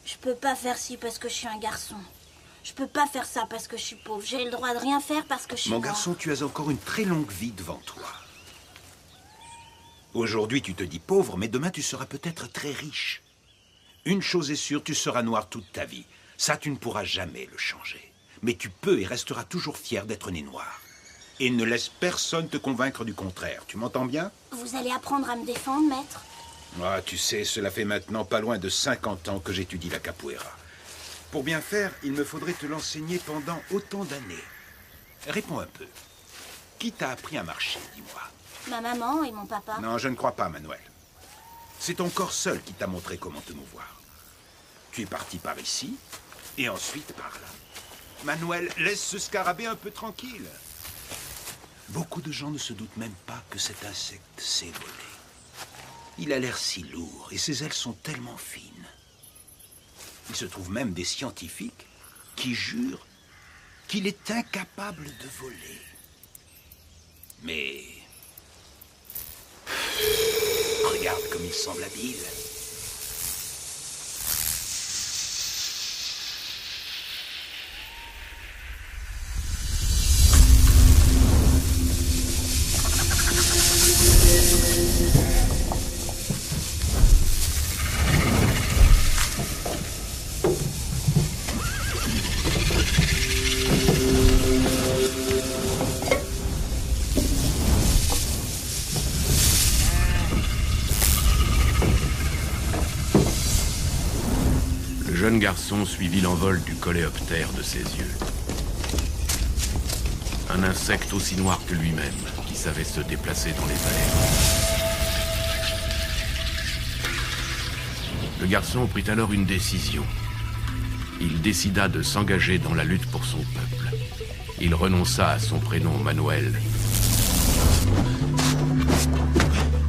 Je peux pas faire ci parce que je suis un garçon. Je peux pas faire ça parce que je suis pauvre. J'ai le droit de rien faire parce que je suis Mon noire. garçon, tu as encore une très longue vie devant toi. Aujourd'hui, tu te dis pauvre, mais demain, tu seras peut-être très riche. Une chose est sûre, tu seras noir toute ta vie. Ça, tu ne pourras jamais le changer. Mais tu peux et resteras toujours fier d'être né noir. Et ne laisse personne te convaincre du contraire. Tu m'entends bien? Vous allez apprendre à me défendre, maître? Ah, tu sais, cela fait maintenant pas loin de 50 ans que j'étudie la capoeira. Pour bien faire, il me faudrait te l'enseigner pendant autant d'années. Réponds un peu. Qui t'a appris à marcher, dis-moi? Ma maman et mon papa. Non, je ne crois pas, Manuel. C'est ton corps seul qui t'a montré comment te mouvoir. Tu es parti par ici, et ensuite par là. Manuel, laisse ce scarabée un peu tranquille. Beaucoup de gens ne se doutent même pas que cet insecte sait voler. Il a l'air si lourd, et ses ailes sont tellement fines. Il se trouve même des scientifiques qui jurent qu'il est incapable de voler. Mais... regarde comme il semble habile. Le jeune garçon suivit l'envol du coléoptère de ses yeux. Un insecte aussi noir que lui-même, qui savait se déplacer dans les airs. Le garçon prit alors une décision. Il décida de s'engager dans la lutte pour son peuple. Il renonça à son prénom Manuel,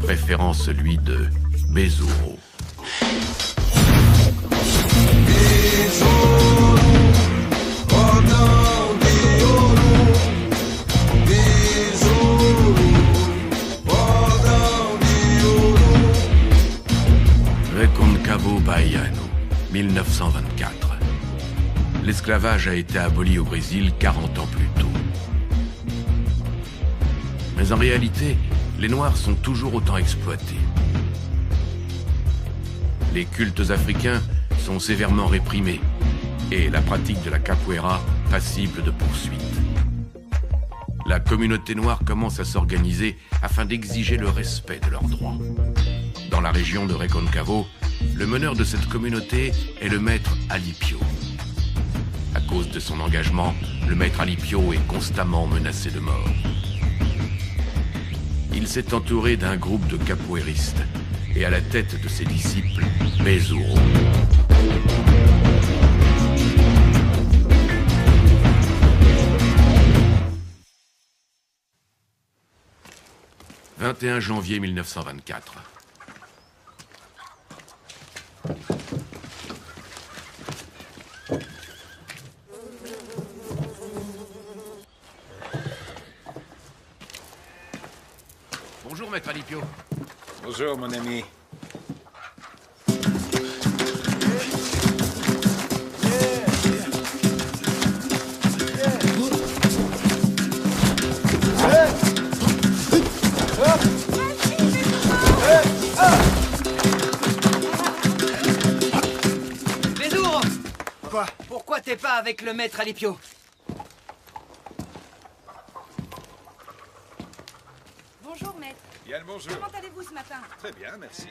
préférant celui de Besouro. Reconcavo Baiano, 1924. L'esclavage a été aboli au Brésil 40 ans plus tôt. Mais en réalité, les Noirs sont toujours autant exploités. Les cultes africains sont sévèrement réprimés et la pratique de la capoeira passible de poursuites. La communauté noire commence à s'organiser afin d'exiger le respect de leurs droits. Dans la région de Reconcavo, le meneur de cette communauté est le maître Alipio. À cause de son engagement, le maître Alipio est constamment menacé de mort. Il s'est entouré d'un groupe de capoeiristes et à la tête de ses disciples, Besouro. « 21 janvier 1924. Bonjour, maître Alipio. Bonjour, mon ami. Bézour! Quoi? Pourquoi t'es pas avec le maître Alipio? Bonjour, maître. Yann, bonjour. Comment allez-vous ce matin? Très bien, merci.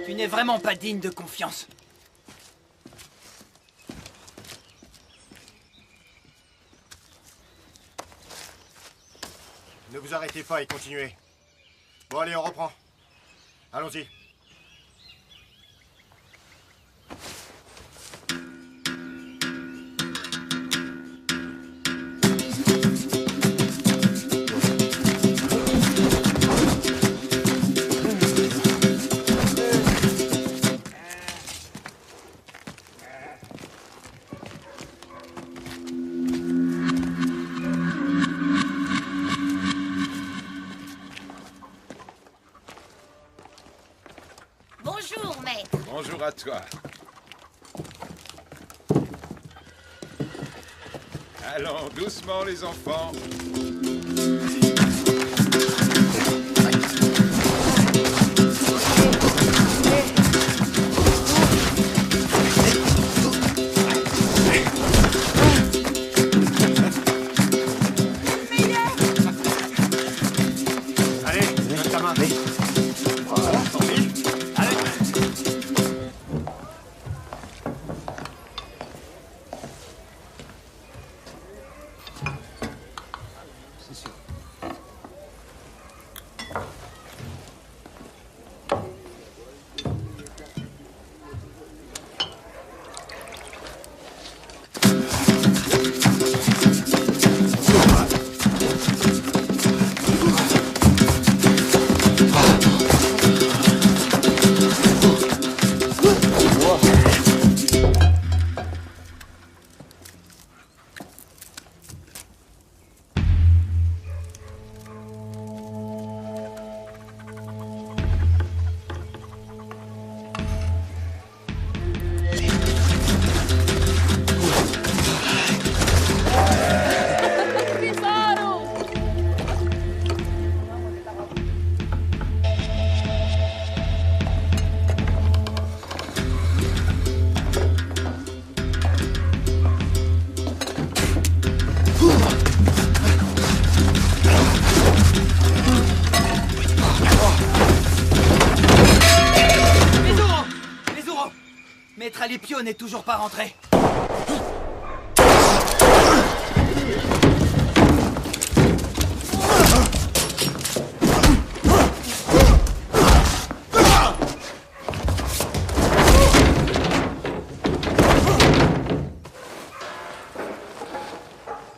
Tu n'es vraiment pas digne de confiance. Ne vous arrêtez pas et continuez. Bon, allez, on reprend. Allons-y. à toi. Allons, doucement les enfants. Allez, donne ta main. Voilà, tranquille. Allez. C'est sûr. Les Ouros! Maître Alipio n'est toujours pas rentré.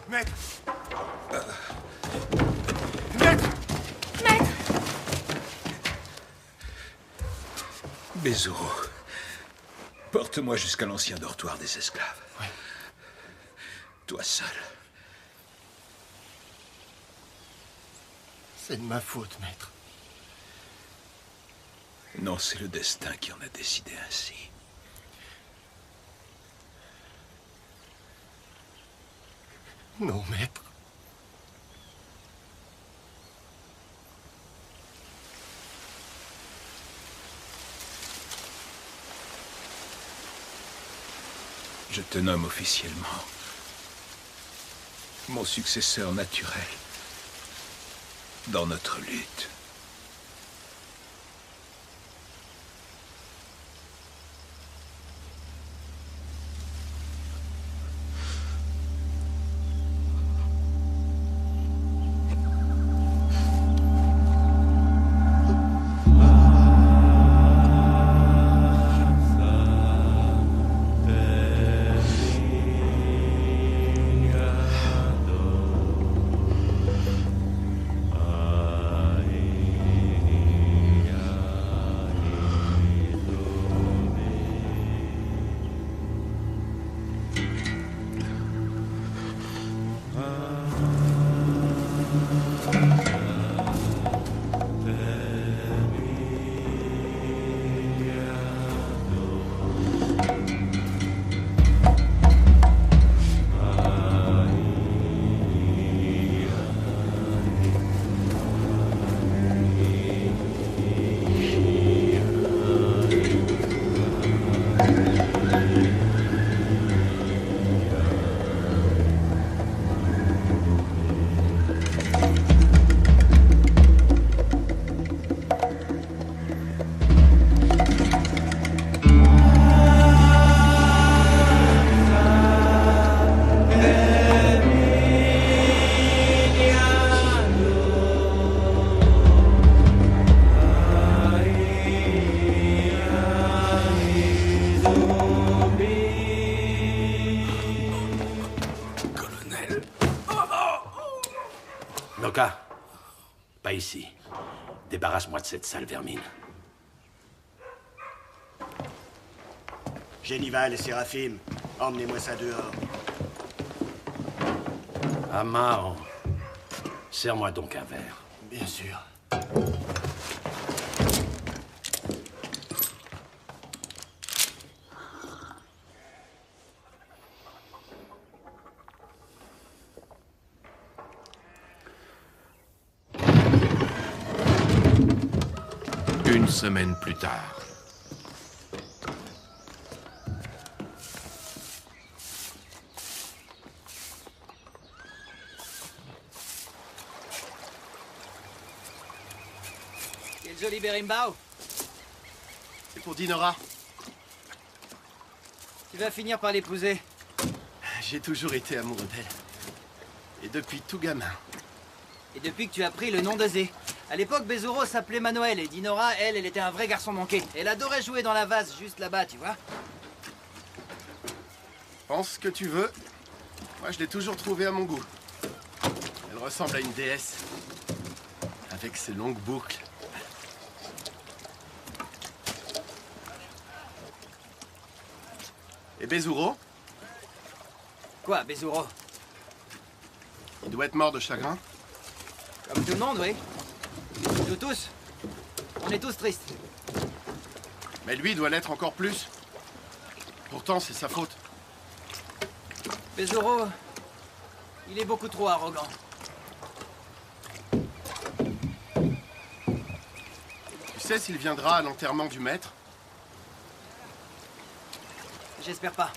Maître. Maître. Bézoro, porte-moi jusqu'à l'ancien dortoir des esclaves. Oui. Toi seul. C'est de ma faute, maître. Non, c'est le destin qui en a décidé ainsi. Non, maître. Je te nomme officiellement mon successeur naturel dans notre lutte. Noka, pas ici. Débarrasse-moi de cette sale vermine. Génival et Séraphim, emmenez-moi ça dehors. Amar, serre-moi donc un verre. Bien sûr. une semaine plus tard. Quel joli berimbau. C'est pour Dinora. Tu vas finir par l'épouser. J'ai toujours été amoureux d'elle. Et depuis tout gamin. Et depuis que tu as pris le nom de Zé. À l'époque, Bezuro s'appelait Manuel et Dinora, elle était un vrai garçon manqué. Elle adorait jouer dans la vase juste là-bas, tu vois. Pense ce que tu veux. Moi, je l'ai toujours trouvée à mon goût. Elle ressemble à une déesse. Avec ses longues boucles. Et Bezuro? Quoi, Bezuro? Il doit être mort de chagrin. Comme tout le monde, oui. Nous tous. On est tous tristes. Mais lui doit l'être encore plus. Pourtant, c'est sa faute. Bezuro, il est beaucoup trop arrogant. Tu sais s'il viendra à l'enterrement du maître? J'espère pas.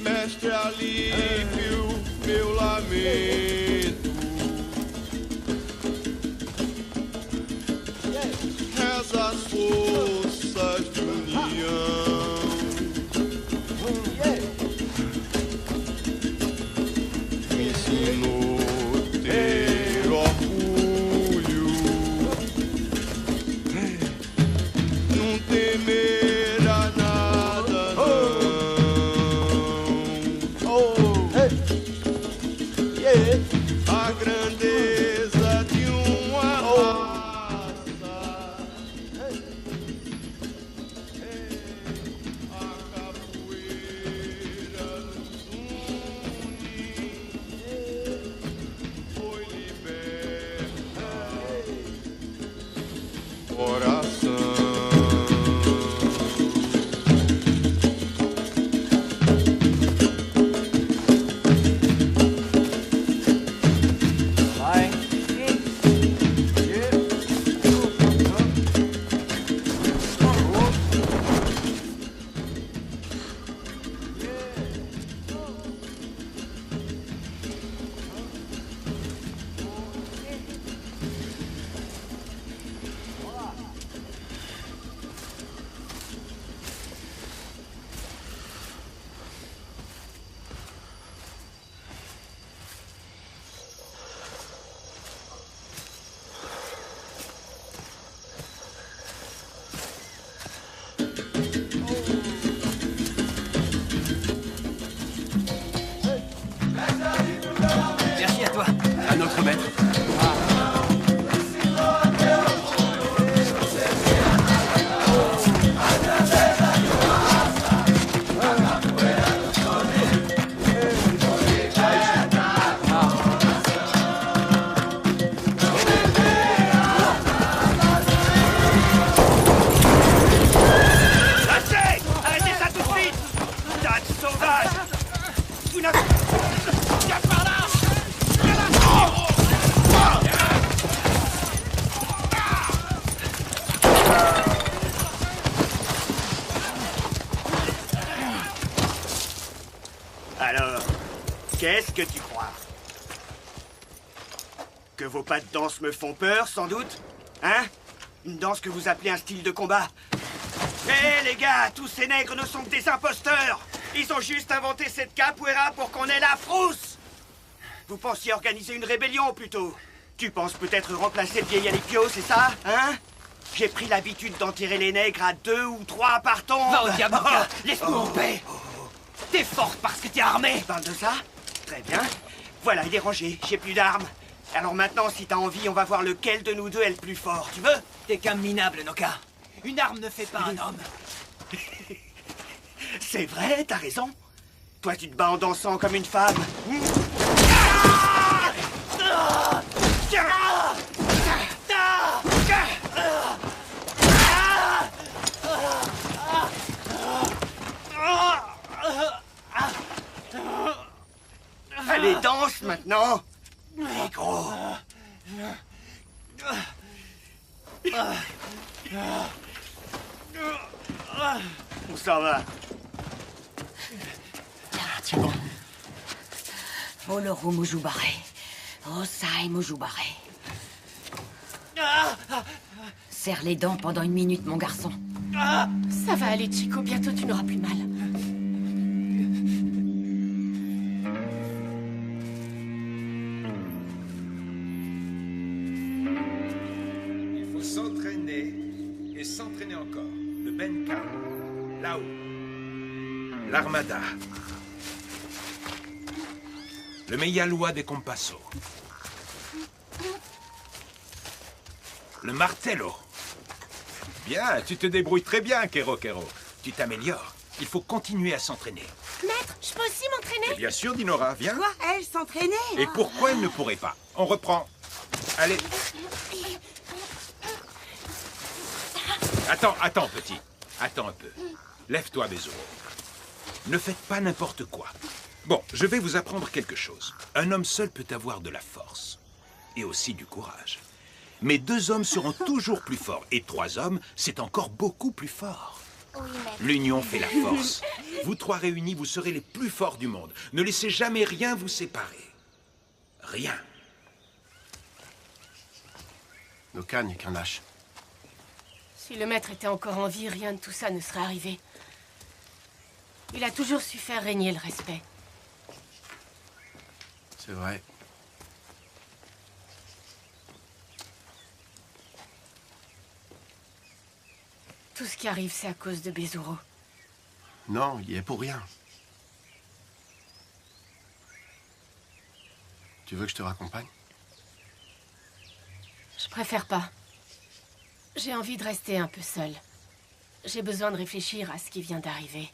Mestre alívio, meu lamento. Reza as forças de união. Me ensinou a ter orgulho, não temer a nada, não. A grandeza de uma raça, a capoeira nos une, foi liberta, coração. Merci à toi. À notre maître. Lâchez! Arrêtez ça tout de suite! Tas de sauvages! Vous n'avez... Viens par là! Alors, qu'est-ce que tu crois? Que vos pas de danse me font peur, sans doute? Hein? Une danse que vous appelez un style de combat? Mais les gars, tous ces nègres ne sont que des imposteurs! Ils ont juste inventé cette capoeira pour qu'on ait la frousse! Vous pensiez organiser une rébellion, plutôt? Tu penses peut-être remplacer le vieil Alipio, c'est ça? Hein? J'ai pris l'habitude d'enterrer les nègres à 2 ou 3 par tombe! Va au diable, laisse-nous en paix! T'es forte parce que t'es armé! Tu parles de ça? Très bien. Voilà, il est rangé, j'ai plus d'armes. Alors maintenant, si t'as envie, on va voir lequel de nous deux est le plus fort. Tu veux? T'es qu'un minable, Noka. Une arme ne fait pas un homme. C'est vrai, t'as raison. Toi, tu te bats en dansant comme une femme. Allez, danse maintenant. Négro. On s'en va. C'est bon. Oloru Mujubare. Osai Mujubare. Serre les dents pendant 1 minute, mon garçon. Ça va aller, Chico. Bientôt, tu n'auras plus mal. Il faut s'entraîner et s'entraîner encore. Le Benka, là-haut. L'Armada. Le Meyalua des Compasso. Le Martello. Bien, tu te débrouilles très bien, Kero Kero. Tu t'améliores. Il faut continuer à s'entraîner. Maître, je peux aussi m'entraîner? Bien sûr, Dinora, viens. Quoi? Elle s'entraînait? Et pourquoi elle ne pourrait pas? On reprend. Allez. Attends, petit. Attends un peu. Lève-toi, Bezuro. Ne faites pas n'importe quoi. Bon, je vais vous apprendre quelque chose. Un homme seul peut avoir de la force. Et aussi du courage. Mais 2 hommes seront toujours plus forts. Et 3 hommes, c'est encore beaucoup plus fort. Oui, maître. L'union fait la force. Vous 3 réunis, vous serez les plus forts du monde. Ne laissez jamais rien vous séparer. Rien. Noka n'est qu'un lâche. Si le maître était encore en vie, rien de tout ça ne serait arrivé. Il a toujours su faire régner le respect. C'est vrai. Tout ce qui arrive, c'est à cause de Bezuro. Non, il y est pour rien. Tu veux que je te raccompagne? Je préfère pas. J'ai envie de rester un peu seule. J'ai besoin de réfléchir à ce qui vient d'arriver.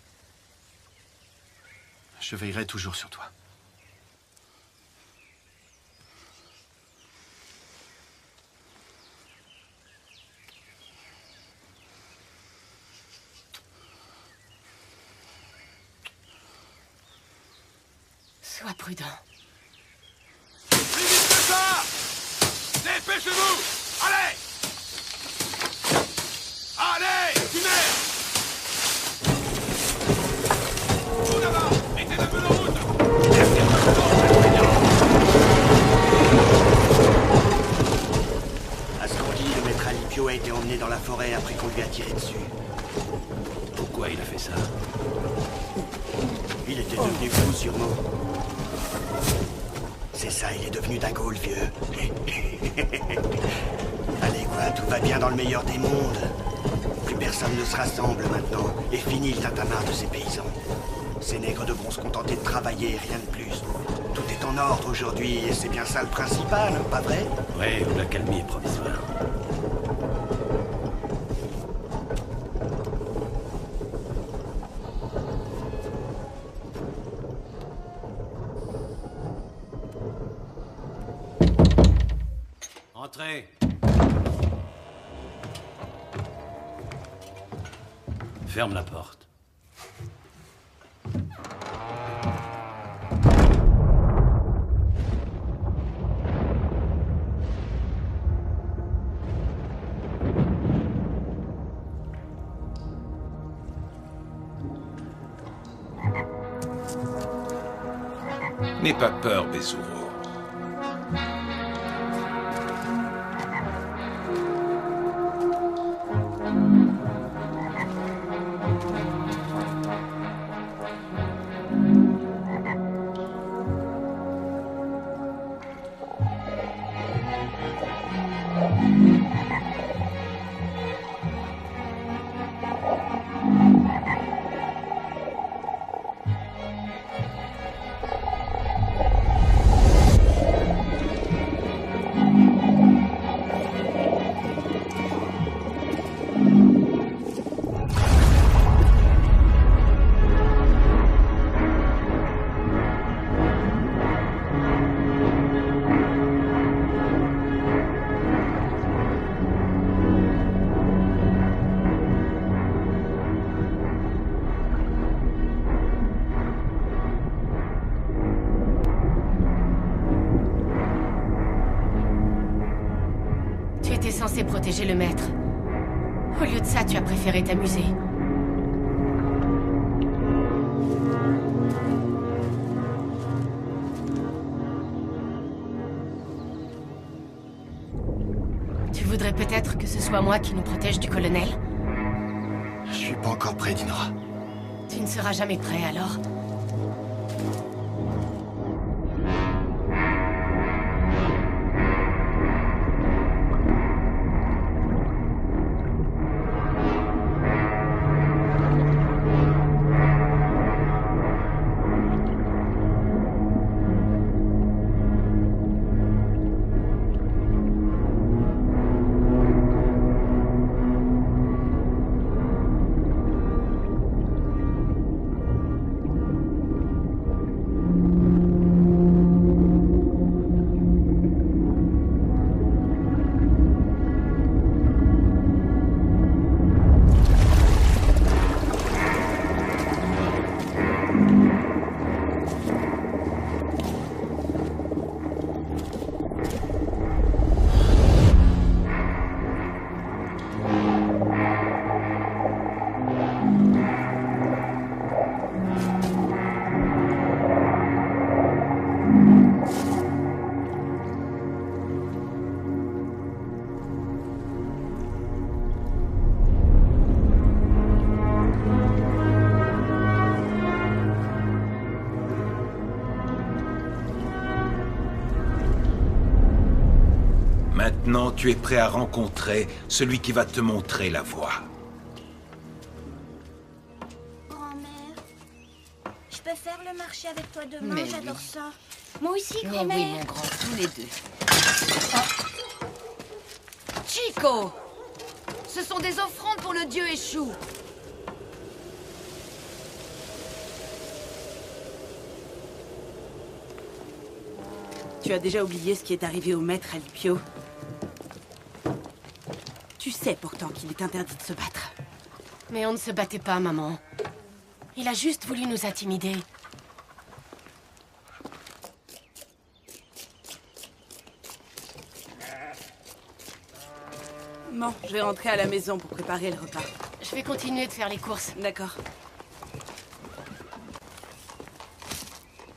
Je veillerai toujours sur toi. Sois prudent. Plus vite que ça! Dépêchez-vous! Allez! Allez! Tunnel! Tout d'abord! Mettez un peu de route! À ce qu'on dit, le maître Alipio a été emmené dans la forêt après qu'on lui a tiré dessus. Pourquoi il a fait ça? Il était devenu fou, sûrement. C'est ça, il est devenu dingo, le vieux. Allez, quoi, tout va bien dans le meilleur des mondes. Plus personne ne se rassemble maintenant. Et fini le tintamarre de ces paysans. Ces nègres devront se contenter de travailler, rien de plus. Tout est en ordre aujourd'hui, et c'est bien ça le principal, pas vrai? Ouais, la calmie est provisoire. Entrez. Ferme la porte. N'aie pas peur, Bezuro. protéger le maître. Au lieu de ça, tu as préféré t'amuser. Tu voudrais peut-être que ce soit moi qui nous protège du colonel? Je suis pas encore prêt, Dinora. Tu ne seras jamais prêt, alors? Maintenant, tu es prêt à rencontrer celui qui va te montrer la voie. Grand-mère, je peux faire le marché avec toi demain, Mais j'adore oui. ça. Moi aussi, Mais grand-mère. oui, mon grand, tous les deux. Oh. Chico! Ce sont des offrandes pour le dieu Échou. Tu as déjà oublié ce qui est arrivé au maître Alipio. Tu sais pourtant qu'il est interdit de se battre. Mais on ne se battait pas, maman. Il a juste voulu nous intimider. Bon, je vais rentrer à la maison pour préparer le repas. Je vais continuer de faire les courses. D'accord.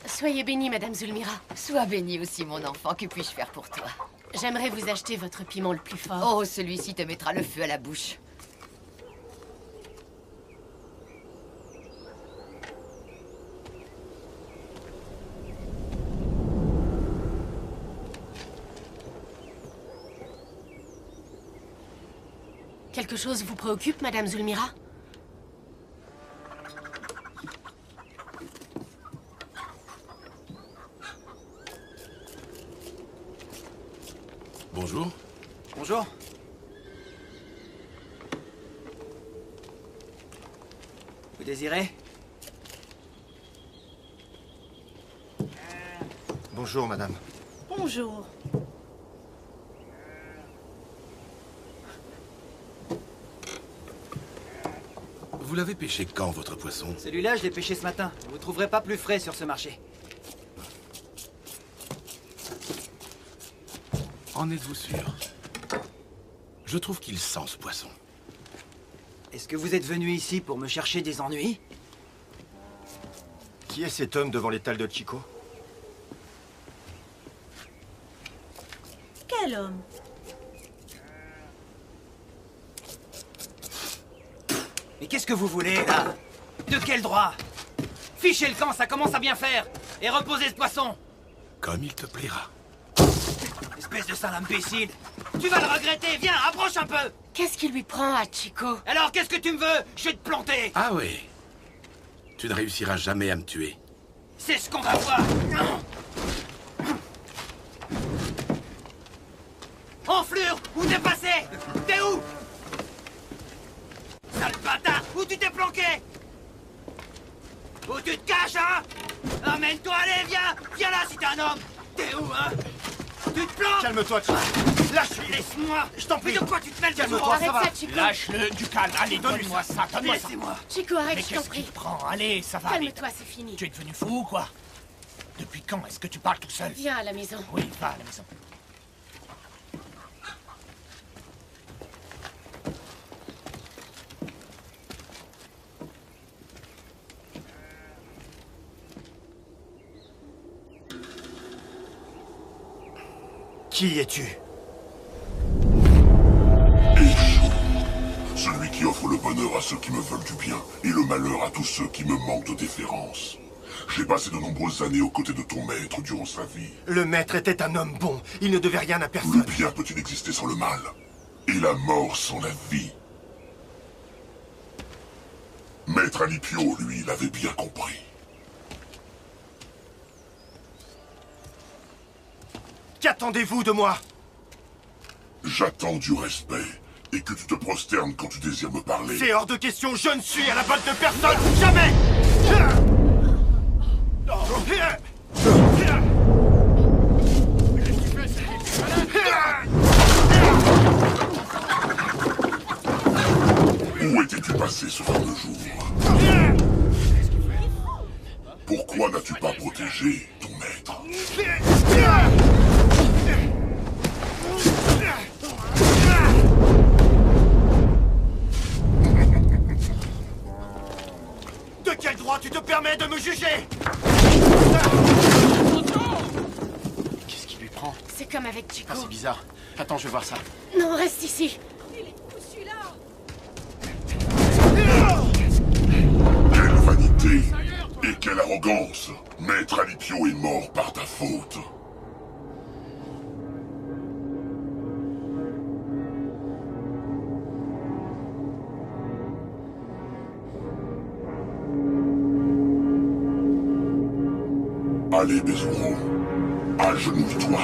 Soyez bénie, Madame Zulmira. Sois bénie aussi, mon enfant. Que puis-je faire pour toi? J'aimerais vous acheter votre piment le plus fort. Oh, celui-ci te mettra le feu à la bouche. Quelque chose vous préoccupe, Madame Zulmira? Bonjour. Bonjour. Vous désirez? Bonjour, madame. Bonjour. Vous l'avez pêché quand, votre poisson? Celui-là, je l'ai pêché ce matin. Vous trouverez pas plus frais sur ce marché. En êtes-vous sûr? Je trouve qu'il sent ce poisson. Est-ce que vous êtes venu ici pour me chercher des ennuis? Qui est cet homme devant l'étal de Chico? Quel homme? Mais qu'est-ce que vous voulez, là? De quel droit? Fichez le camp, ça commence à bien faire. Et reposez ce poisson. Comme il te plaira. Espèce de sale imbécile. Tu vas le regretter, viens, approche un peu. Qu'est-ce qui lui prend à Chico? Alors, qu'est-ce que tu me veux? Je vais te planter. Ah oui. Tu ne réussiras jamais à me tuer. C'est ce qu'on va voir. Enflure, où t'es passé? T'es où? Sale bâtard, où tu t'es planqué? Où tu te caches, hein? Amène-toi, allez, viens. Viens là si t'es un homme. T'es où, hein? Tu te planques? Calme-toi, Chico. Lâche-le. Laisse-moi. Je t'en prie. Mais de quoi tu te mêles? Calme-toi, Arrête ça va. ça, Chico. Lâche-le, du calme. Allez, donne-moi ça, donne-moi ça. Laissez-moi. Chico, arrête, Mais je t'en qu'est-ce qui prie. te prend? Allez, ça va aller. Calme-toi, c'est fini. Tu es devenu fou ou quoi? Depuis quand est-ce que tu parles tout seul? Viens à la maison. Oui, va à la maison. Qui es-tu? Eshu, celui qui offre le bonheur à ceux qui me veulent du bien et le malheur à tous ceux qui me manquent de déférence. J'ai passé de nombreuses années aux côtés de ton maître durant sa vie. Le maître était un homme bon. Il ne devait rien à Le personne. bien peut-il exister sans le mal? Et la mort sans la vie? Maître Alipio, lui, l'avait bien compris. Qu'attendez-vous de moi? J'attends du respect et que tu te prosternes quand tu désires me parler. C'est hors de question, je ne suis à la botte de personne, jamais! Où étais-tu passé ce fameux jour? Pourquoi n'as-tu pas protégé ton maître? De quel droit tu te permets de me juger? Qu'est-ce qui lui prend? C'est comme avec Chico. Ah, c'est bizarre. Attends, je vais voir ça. Non, reste ici. Quelle vanité et quelle arrogance! Maître Alipio est mort par ta faute. Allez, Bezuro, agenouille-toi.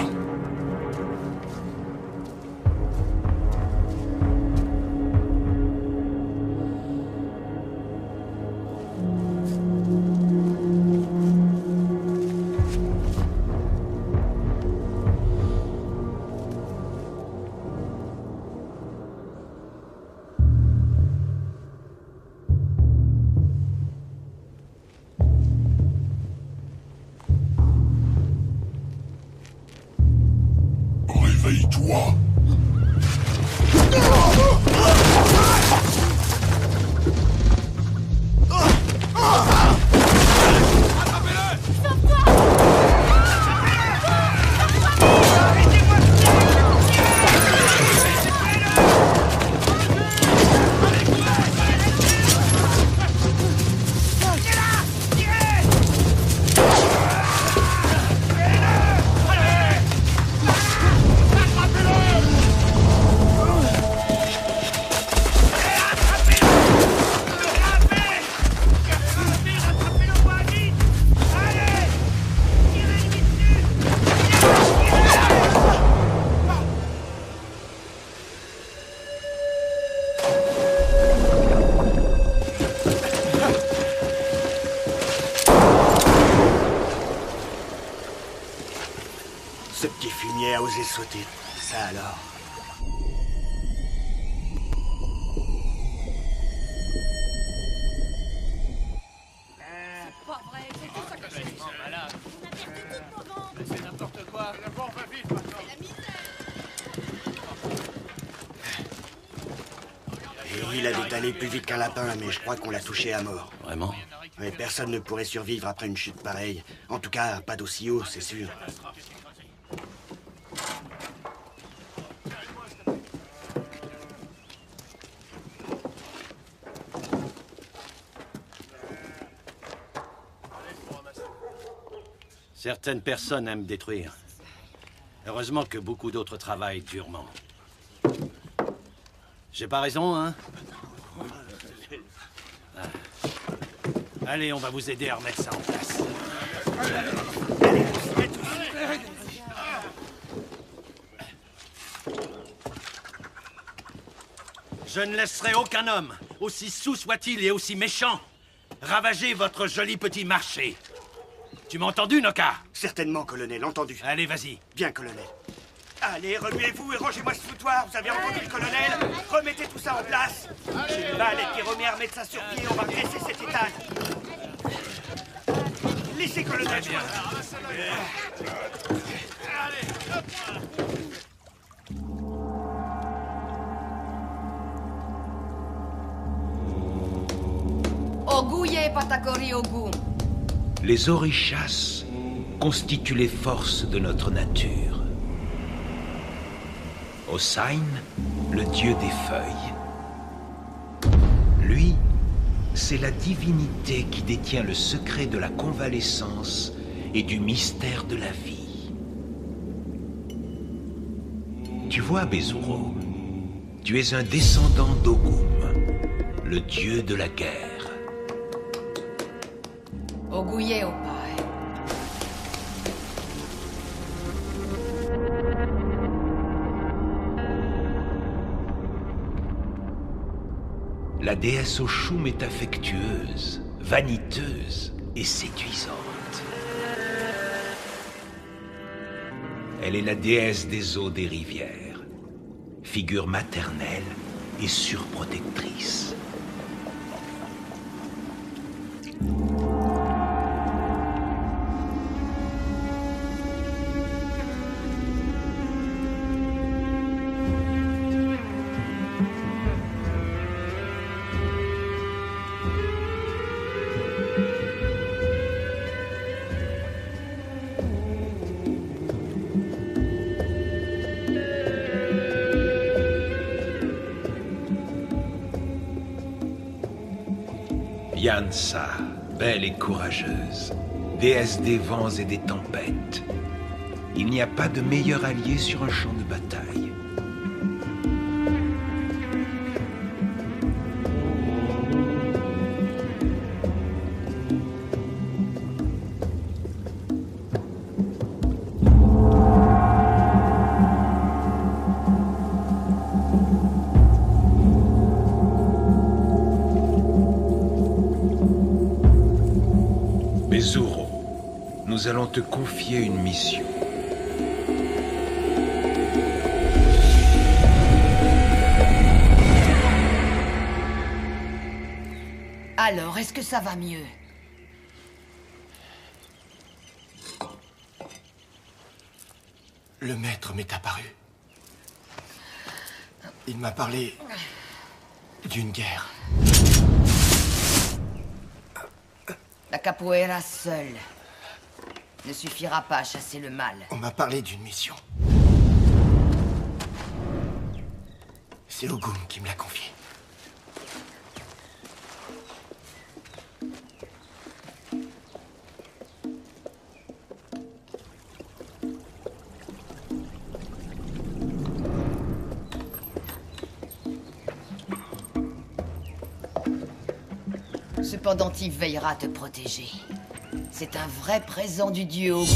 Réveille-toi. Ce petit fumier a osé sauter. Ça alors. C'est pas vrai, c'est tout ça que je fais. Malade. On a perdu toute nos ventes. Mais c'est n'importe quoi. La mort va vite maintenant. C'est la misère. Et il avait allé plus vite qu'un lapin, mais je crois qu'on l'a touché à mort. Vraiment? Mais personne ne pourrait survivre après une chute pareille. En tout cas, pas d'aussi haut, c'est sûr. Certaines personnes aiment détruire. Heureusement que beaucoup d'autres travaillent durement. J'ai pas raison, hein? Ah. Allez, on va vous aider à remettre ça en place. Je ne laisserai aucun homme, aussi sous soit-il et aussi méchant, ravager votre joli petit marché. Tu m'as entendu, Noka? Certainement, colonel, entendu. Allez, vas-y. Bien, colonel. Allez, remuez-vous et rangez-moi ce foutoir. Vous avez entendu le colonel? Remettez tout ça en place. J'ai une balle et Pierre à mettre ça sur pied. On va dresser cet étage. Laissez, colonel. Oguye patakori ogu. Les orishas constituent les forces de notre nature. Osain, le dieu des feuilles. Lui, c'est la divinité qui détient le secret de la convalescence et du mystère de la vie. Tu vois, Bezuro, tu es un descendant d'Ogum, le dieu de la guerre. Oguye Opai. La déesse Oshum est affectueuse, vaniteuse et séduisante. Elle est la déesse des eaux des rivières, figure maternelle et surprotectrice. Yansa, belle et courageuse, déesse des vents et des tempêtes. Il n'y a pas de meilleur allié sur un champ de bataille. Bezuro, nous allons te confier une mission. Alors, est-ce que ça va mieux? Le maître m'est apparu. Il m'a parlé d'une guerre. La capoeira seule ne suffira pas à chasser le mal. On m'a parlé d'une mission. C'est Ogum qui me l'a confié. Ce pendentif veillera à te protéger. C'est un vrai présent du dieu Ogum.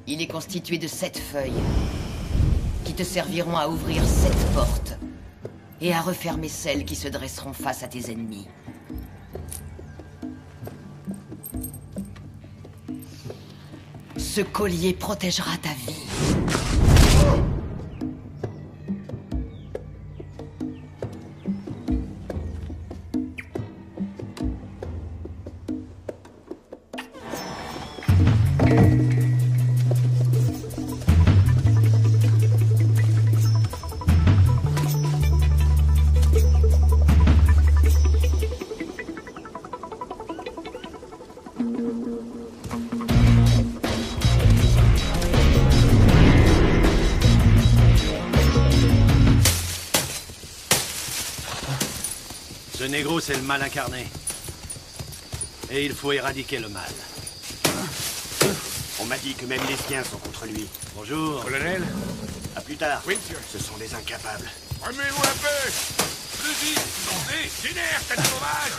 Il est constitué de 7 feuilles qui te serviront à ouvrir 7 portes et à refermer celles qui se dresseront face à tes ennemis. Ce collier protégera ta vie. Ce négro, c'est le mal incarné. Et il faut éradiquer le mal. On m'a dit que même les siens sont contre lui. Bonjour. Colonel? À plus tard. Oui, monsieur. Ce sont des incapables. Remets-vous un peu! Plus vite, vous génère, tête sauvage!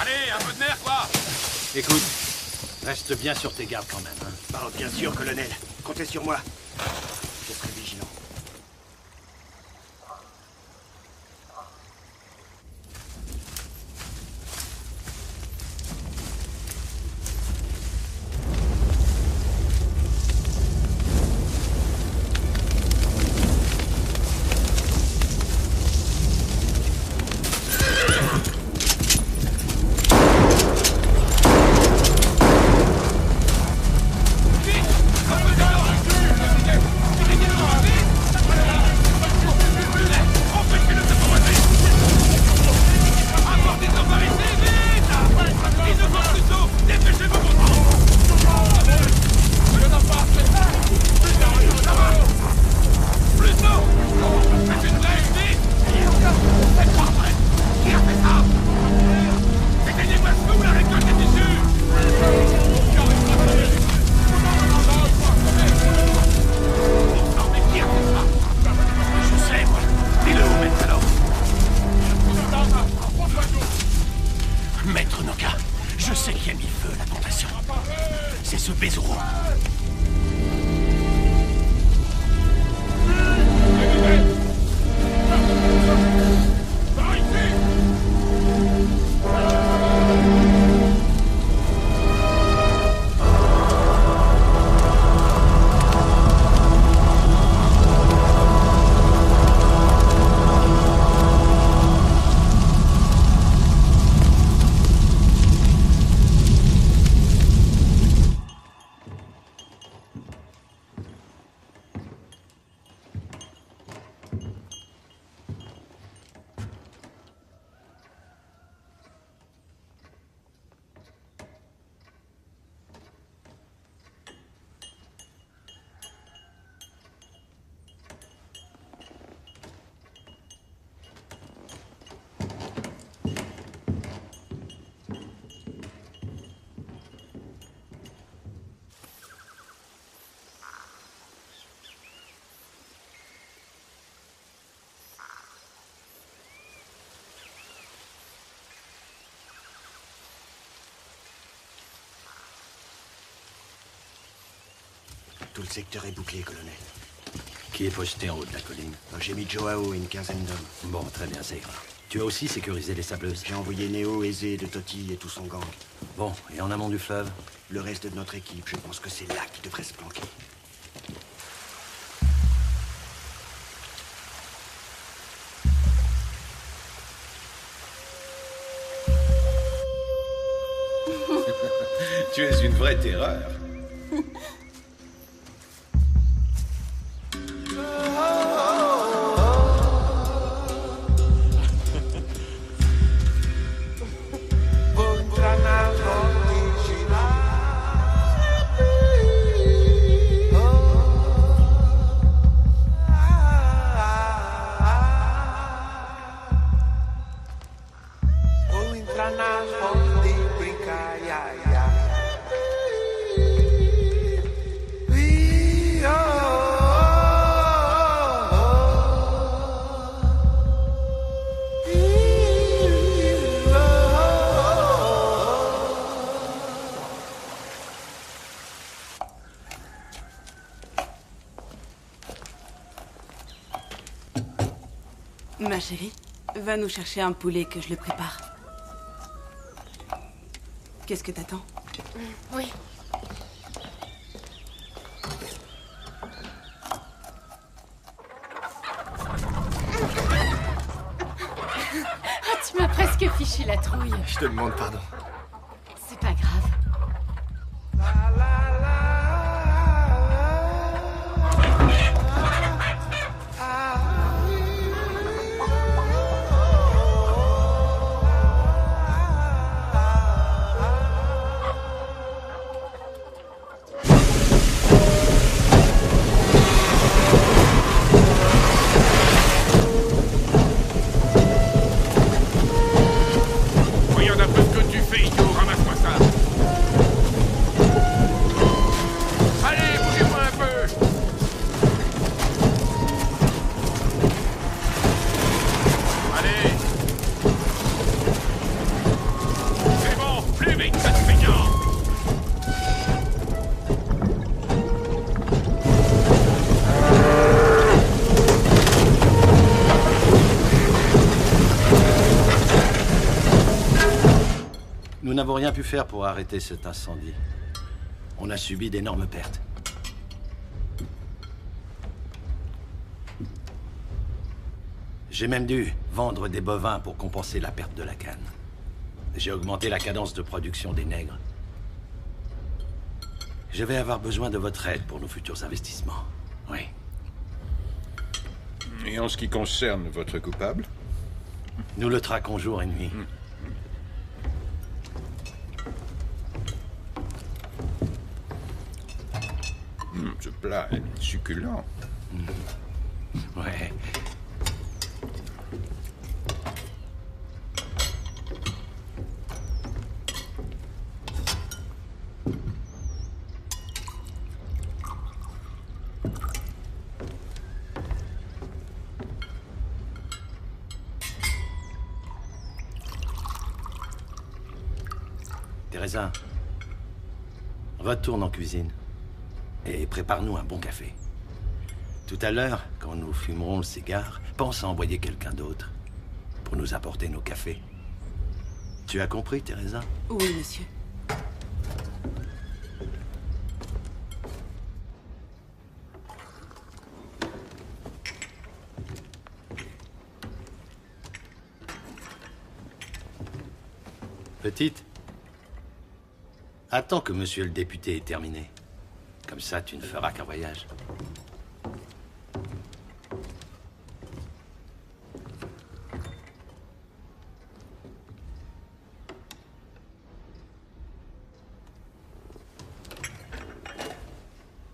Allez, un peu de nerf, quoi! Écoute, reste bien sur tes gardes quand même. Hein. Oh, bien sûr, colonel. Comptez sur moi. Je serai vigilant. Vite! Bezuro. Tout le secteur est bouclé, colonel. Qui est posté en haut de la colline? J'ai mis Joao et une quinzaine d'hommes. Bon, très bien, ça ira. Tu as aussi sécurisé les sableuses? J'ai envoyé Néo, Aizé, de Totti et tout son gang. Bon, et en amont du fleuve? Le reste de notre équipe, je pense que c'est là qu'ils devraient se planquer. Tu es une vraie terreur. Ma chérie, va nous chercher un poulet que je le prépare. Qu'est-ce que t'attends? Oui. Ah, tu m'as presque fiché la trouille. Je te demande pardon. C'est pas grave. Regarde un peu ce que tu fais, idiot. Ramasse-moi ça. Allez, bougez-moi un peu. Allez. C'est bon, plus vite, ça te feignant. Nous n'avons rien pu faire pour arrêter cet incendie. On a subi d'énormes pertes. J'ai même dû vendre des bovins pour compenser la perte de la canne. J'ai augmenté la cadence de production des nègres. Je vais avoir besoin de votre aide pour nos futurs investissements. Oui. Et en ce qui concerne votre coupable? Nous le traquons jour et nuit. Ce plat est succulent. Ouais. Teresa, Retourne en cuisine et prépare-nous un bon café. Tout à l'heure, quand nous fumerons le cigare, pense à envoyer quelqu'un d'autre pour nous apporter nos cafés. Tu as compris, Teresa? Oui, monsieur. Petite, attends que monsieur le député ait terminé. Comme ça, tu ne feras qu'un voyage.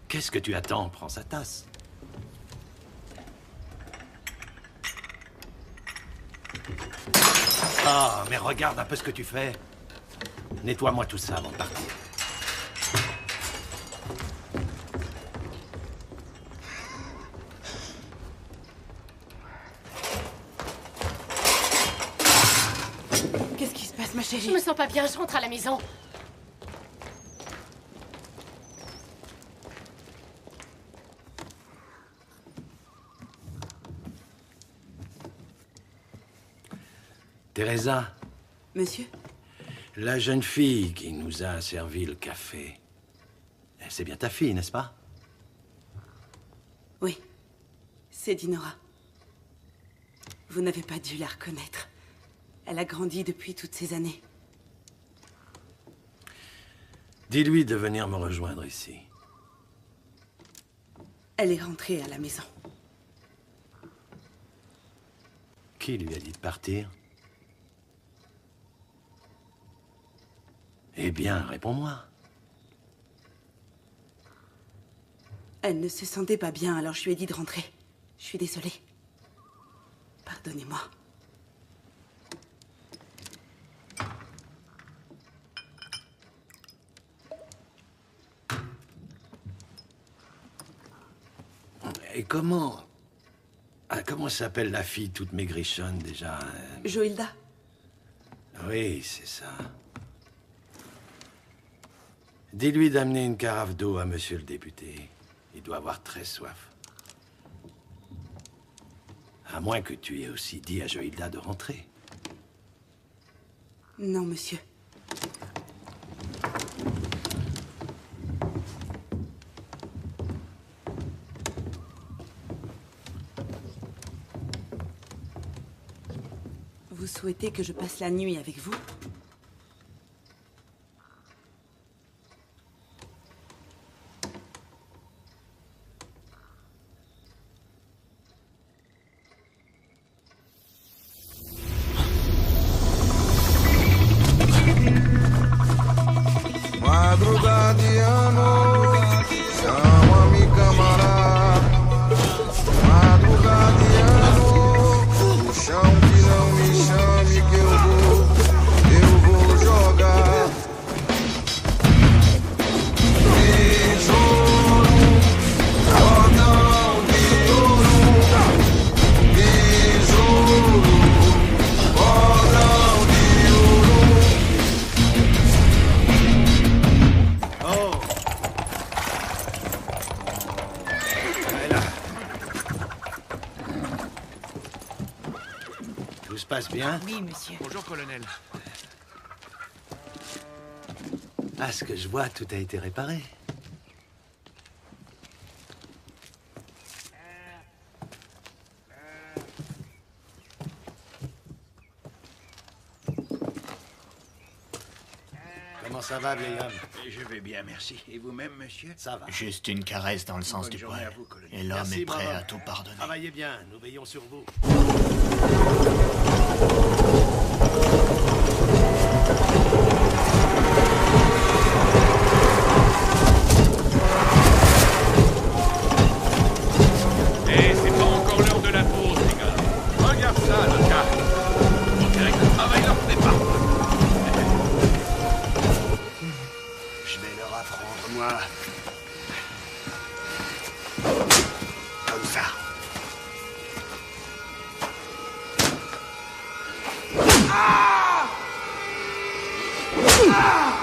Qu'est-ce que tu attends? Prends sa tasse. Ah, mais regarde un peu ce que tu fais. Nettoie-moi tout ça avant de partir. Qu'est-ce qui se passe, ma chérie? Je me sens pas bien, je rentre à la maison. Teresa. Monsieur? La jeune fille qui nous a servi le café. C'est bien ta fille, n'est-ce pas? Oui. C'est Dinora. Vous n'avez pas dû la reconnaître. Elle a grandi depuis toutes ces années. Dis-lui de venir me rejoindre ici. Elle est rentrée à la maison. Qui lui a dit de partir? Eh bien, réponds-moi. Elle ne se sentait pas bien, alors je lui ai dit de rentrer. Je suis désolée. Pardonnez-moi. Et comment... comment s'appelle la fille toute maigrichonne, déjà? Joïlda. Oui, c'est ça. Dis-lui d'amener une carafe d'eau à monsieur le député. Il doit avoir très soif. À moins que tu aies aussi dit à Joïlda de rentrer. Non, monsieur. Vous souhaitez que je passe la nuit avec vous? Madrugadiano, chama-me camarada. Madrugadiano, o chão que não me chame que eu vou jogar. Besouro, cordão de ouro. Besouro, cordão de ouro. Oh! Elle est là. Tout se passe bien? Oui, monsieur. Bonjour, colonel. À ce que je vois, tout a été réparé. Comment ça va, vieil homme? Je vais bien, merci. Et vous-même, monsieur? Ça va. Juste une caresse dans le sens Bonne du journée poil. à vous, colonel. Et l'homme Merci, est prêt bravo. à tout pardonner. Travaillez bien, nous veillons sur vous. Et c'est pas encore l'heure de la pause, les gars. Regarde ça, le gars. On dirait que le travail leur plaît pas. Je vais leur apprendre, moi. Comme ça. Ah! Ah!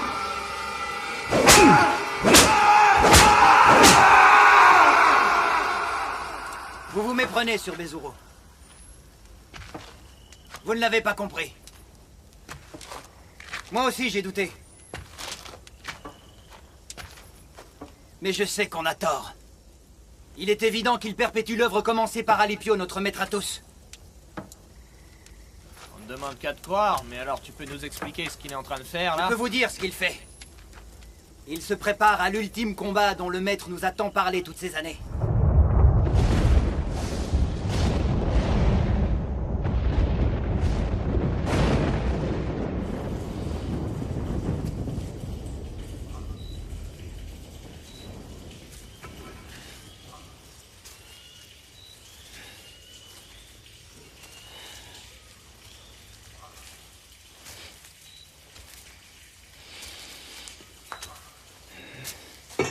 comprenez sur Bezuro. Vous ne l'avez pas compris. Moi aussi, j'ai douté. Mais je sais qu'on a tort. Il est évident qu'il perpétue l'œuvre commencée par Alipio, notre maître à tous. On ne demande qu'à te croire, mais alors tu peux nous expliquer ce qu'il est en train de faire, là? Je peux vous dire ce qu'il fait. Il se prépare à l'ultime combat dont le maître nous a tant parlé toutes ces années.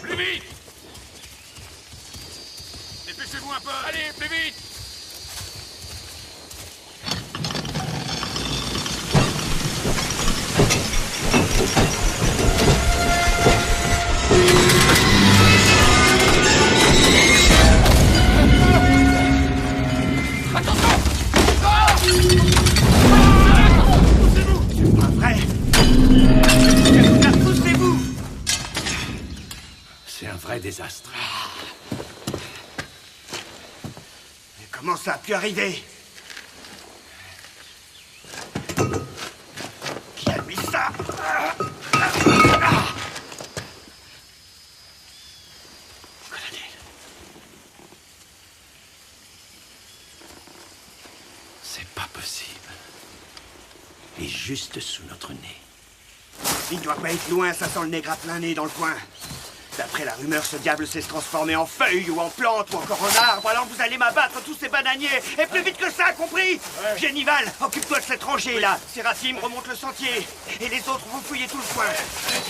Plus vite! Dépêchez-vous un peu! Allez, plus vite! C'est un vrai désastre. Mais comment ça a pu arriver? Qui a mis ça? Colonel. C'est pas possible. Et juste sous notre nez. Il doit pas être loin, ça sent le nègre à plein nez dans le coin. D'après la rumeur, ce diable sait se transformer en feuille ou en plante ou encore en arbre. Alors vous allez m'abattre tous ces bananiers. Et plus vite que ça, compris? Génival, occupe-toi de cet rangé là. Sératim remonte le sentier. Et les autres vont fouiller tout le coin.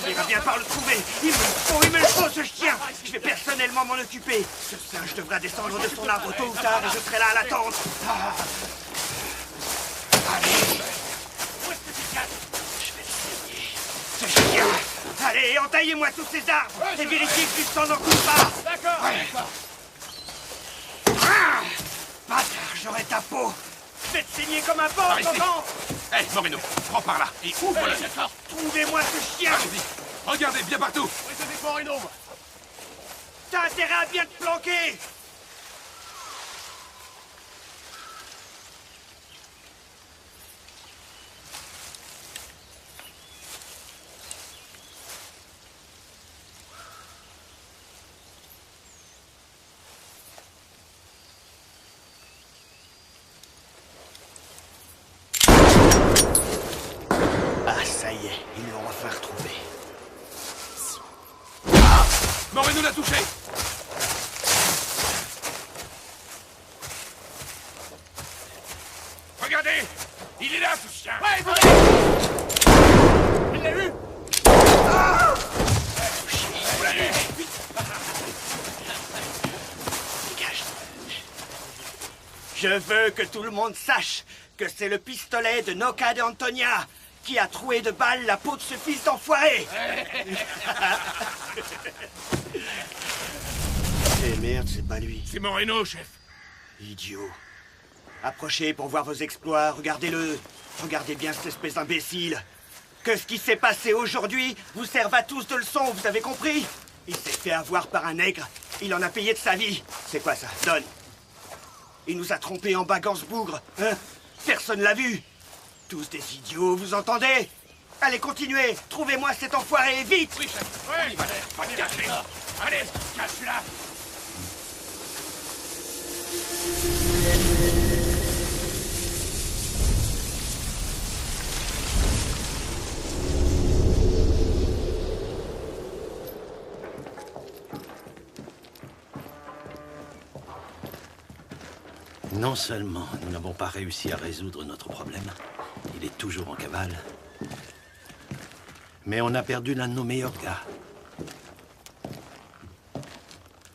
Il va bien par le trouver. Il me le faut ce chien. Je vais personnellement m'en occuper. Ce singe devra descendre de son arbre tôt ou tard et je serai là à l'attendre. Allez. Ce chien. Allez, entaillez-moi tous ces arbres et vérifiez que du sang n'en coule pas. D'accord. Ouais. Ah, bâtard, j'aurai ta peau. Je vais te saigner comme un porc, enfant. Hé, Moreno, prends par là et ouvre le secteur. Trouvez-moi ce chien. Allez-y, regardez bien partout. Oui, ça dépend une ombre. T'as intérêt à bien te planquer. Ça y est, ils l'ont enfin retrouvé. Ah, Moreno l'a touché. Regardez, il est là, ce chien. Ouais, il l'a eu. Ah, on l'a eu. Dégage. Je veux que tout le monde sache que c'est le pistolet de Noca de Antonia qui a troué de balles la peau de ce fils d'enfoiré. Eh merde, c'est pas lui. C'est Moreno, chef. Idiot. Approchez pour voir vos exploits, regardez-le. Regardez bien cette espèce d'imbécile. Que ce qui s'est passé aujourd'hui vous serve à tous de leçon, vous avez compris? Il s'est fait avoir par un nègre. Il en a payé de sa vie. C'est quoi ça? Donne. Il nous a trompés en baguant ce bougre. Hein? Personne l'a vu. Tous des idiots, vous entendez? Allez, continuez. Trouvez-moi cet enfoiré, vite. Oui, chef. Ouais. Allez, cache-le. Allez, cache-la. Non seulement nous n'avons pas réussi à résoudre notre problème, il est toujours en cavale, mais on a perdu l'un de nos meilleurs gars.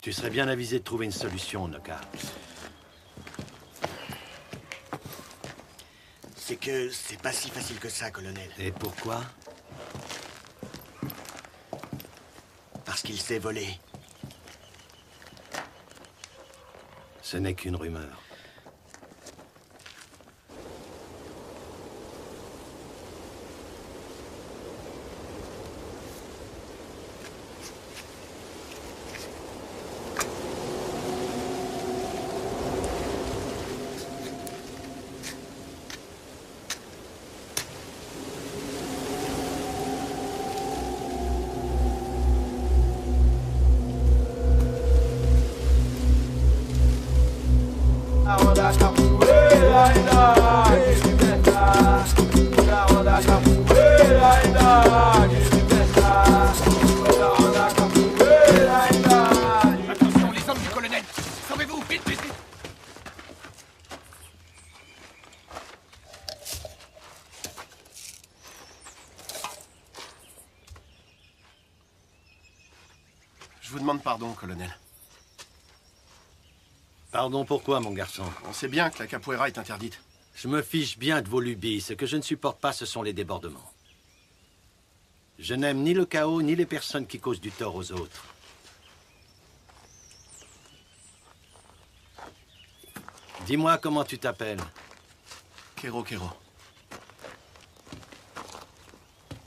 Tu serais bien avisé de trouver une solution, Noca. C'est que c'est pas si facile que ça, colonel. Et pourquoi? Parce qu'il s'est volé. Ce n'est qu'une rumeur. Je vous demande pardon, colonel. Pardon pourquoi, mon garçon? On sait bien que la capoeira est interdite. Je me fiche bien de vos lubies. Ce que je ne supporte pas, ce sont les débordements. Je n'aime ni le chaos, ni les personnes qui causent du tort aux autres. Dis-moi comment tu t'appelles. Kero Kero.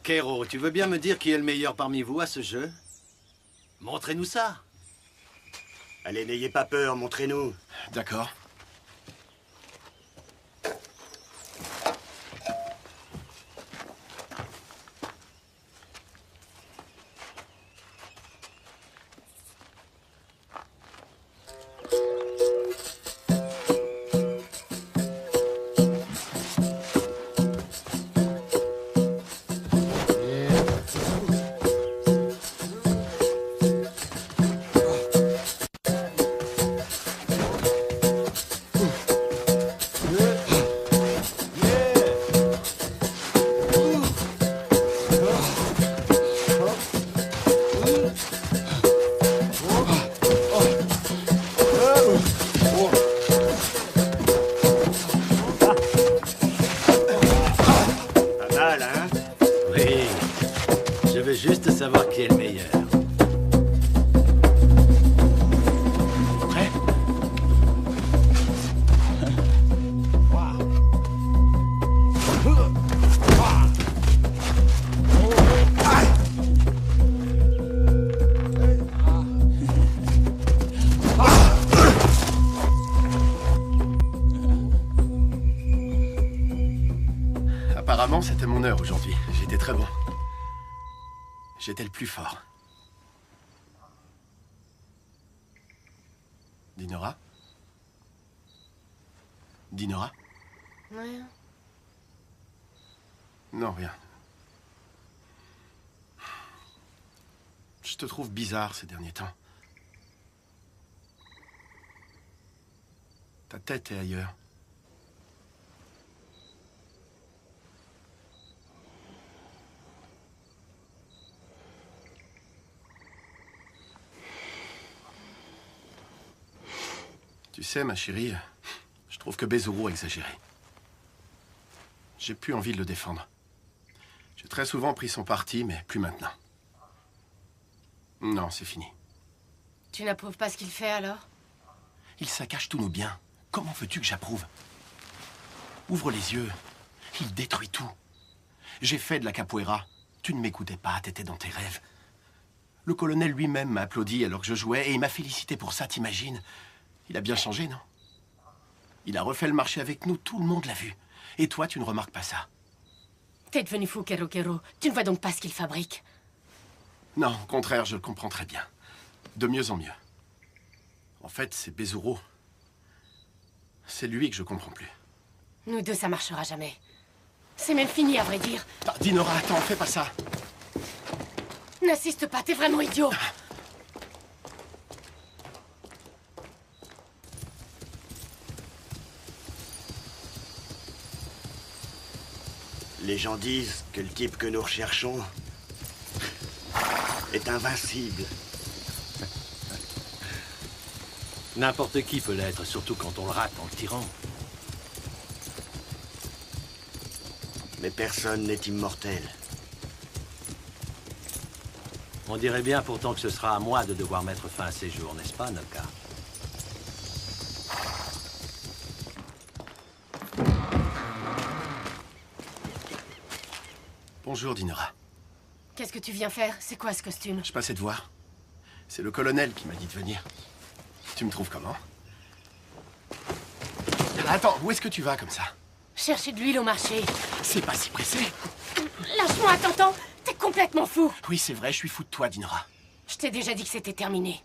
Kero, tu veux bien me dire qui est le meilleur parmi vous à ce jeu? Montrez-nous ça. Allez, n'ayez pas peur, montrez-nous. D'accord. Savoir qui est le meilleur. Prêt? Apparemment, c'était mon heure aujourd'hui. J'étais très bon. J'étais le plus fort. Dinora? Dinora? Rien. Non, rien. Je te trouve bizarre ces derniers temps. Ta tête est ailleurs. Tu sais, ma chérie, je trouve que Bezuru a exagéré. J'ai plus envie de le défendre. J'ai très souvent pris son parti, mais plus maintenant. Non, c'est fini. Tu n'approuves pas ce qu'il fait, alors? Il saccage tous nos biens. Comment veux-tu que j'approuve? Ouvre les yeux. Il détruit tout. J'ai fait de la capoeira. Tu ne m'écoutais pas, t'étais dans tes rêves. Le colonel lui-même m'a applaudi alors que je jouais et il m'a félicité pour ça, t'imagines? Il a bien changé, non? Il a refait le marché avec nous, tout le monde l'a vu. Et toi, tu ne remarques pas ça? T'es devenu fou, Kero Kero. Tu ne vois donc pas ce qu'il fabrique? Non, au contraire, je le comprends très bien. De mieux en mieux. En fait, c'est Bezuru. C'est lui que je comprends plus. Nous deux, ça marchera jamais. C'est même fini, à vrai dire. Ah, Dinora, attends, fais pas ça. N'insiste pas, t'es vraiment idiot. Les gens disent que le type que nous recherchons est invincible. N'importe qui peut l'être, surtout quand on le rate en le tirant. Mais personne n'est immortel. On dirait bien pourtant que ce sera à moi de devoir mettre fin à ces jours, n'est-ce pas, Noka? Bonjour, Dinora. Qu'est-ce que tu viens faire? C'est quoi ce costume? Je passais te voir. C'est le colonel qui m'a dit de venir. Tu me trouves comment? Attends, où est-ce que tu vas comme ça? Chercher de l'huile au marché. C'est pas si pressé. Lâche-moi, t'entends? T'es complètement fou. Oui, c'est vrai, je suis fou de toi, Dinora. Je t'ai déjà dit que c'était terminé.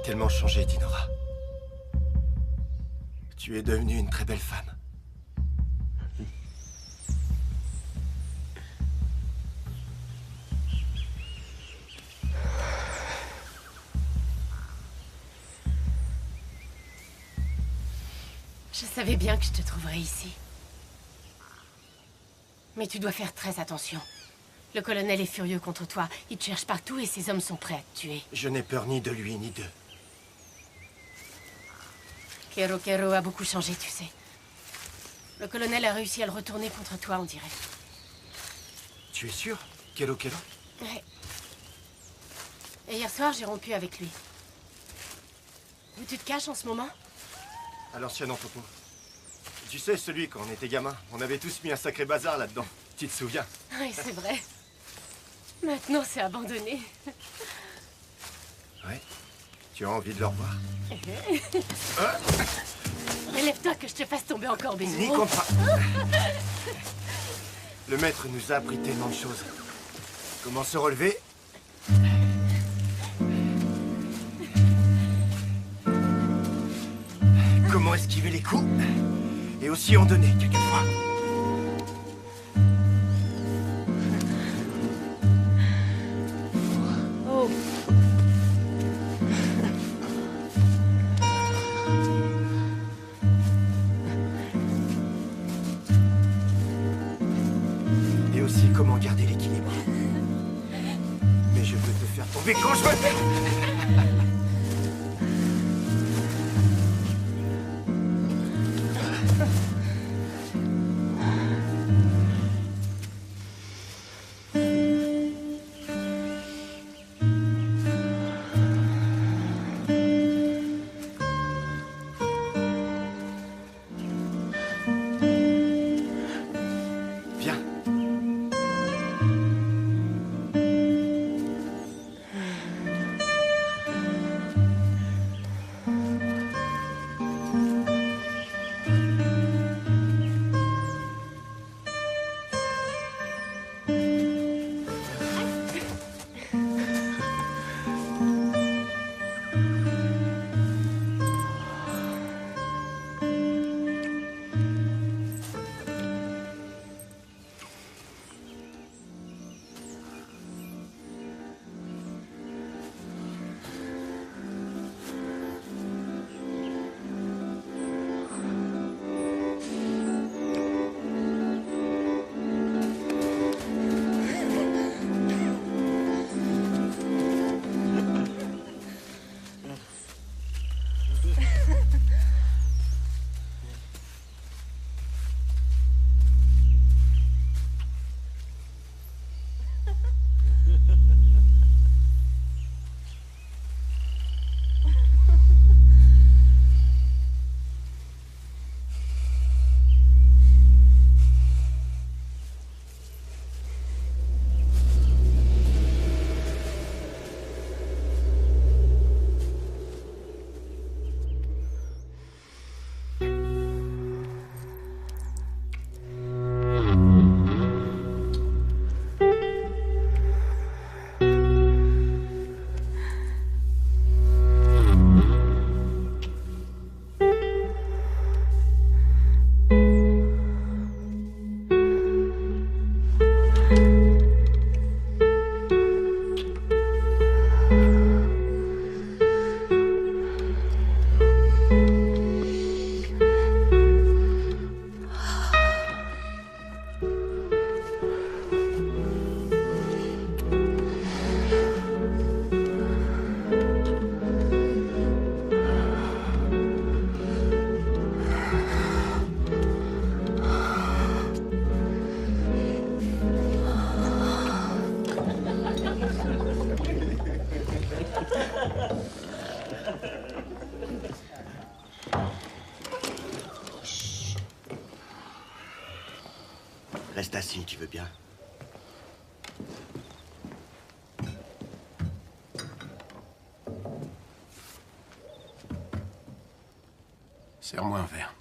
tellement changé, Dinora. Tu es devenue une très belle femme. Je savais bien que je te trouverais ici. Mais tu dois faire très attention. Le colonel est furieux contre toi. Il te cherche partout et ses hommes sont prêts à te tuer. Je n'ai peur ni de lui ni d'eux. Kero a beaucoup changé, tu sais. Le colonel a réussi à le retourner contre toi, on dirait. Tu es sûr, Kero? Ouais. Et hier soir, j'ai rompu avec lui. Où tu te caches en ce moment? À l'ancien entrepôt. Tu sais, celui quand on était gamin, on avait tous mis un sacré bazar là-dedans. Tu te souviens? Oui, c'est vrai. Maintenant, c'est abandonné. Ouais. Tu as envie de le revoir? Relève-toi que je te fasse tomber encore, Bézou. N'y compte pas. Le maître nous a appris tellement de choses. Comment se relever? Comment esquiver les coups? Et aussi en donner, quelquefois. Oh. Et aussi comment garder l'équilibre. Mais je peux te faire tomber quand je veux. Reste assis, tu veux bien? Serre-moi un verre.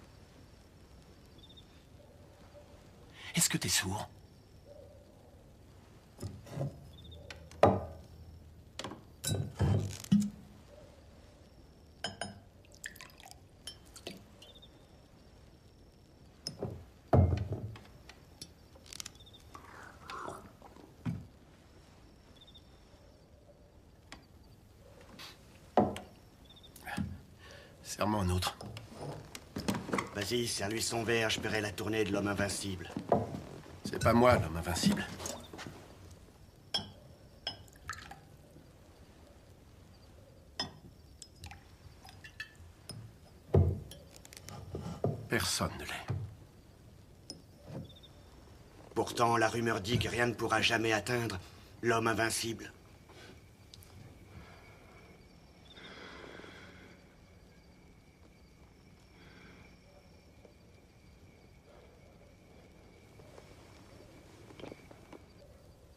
Est-ce que t'es sourd? Serre-moi un autre. Vas-y, serre-lui son verre, je paierai la tournée de l'homme invincible. C'est pas moi, l'homme invincible. Personne ne l'est. Pourtant, la rumeur dit que rien ne pourra jamais atteindre l'homme invincible.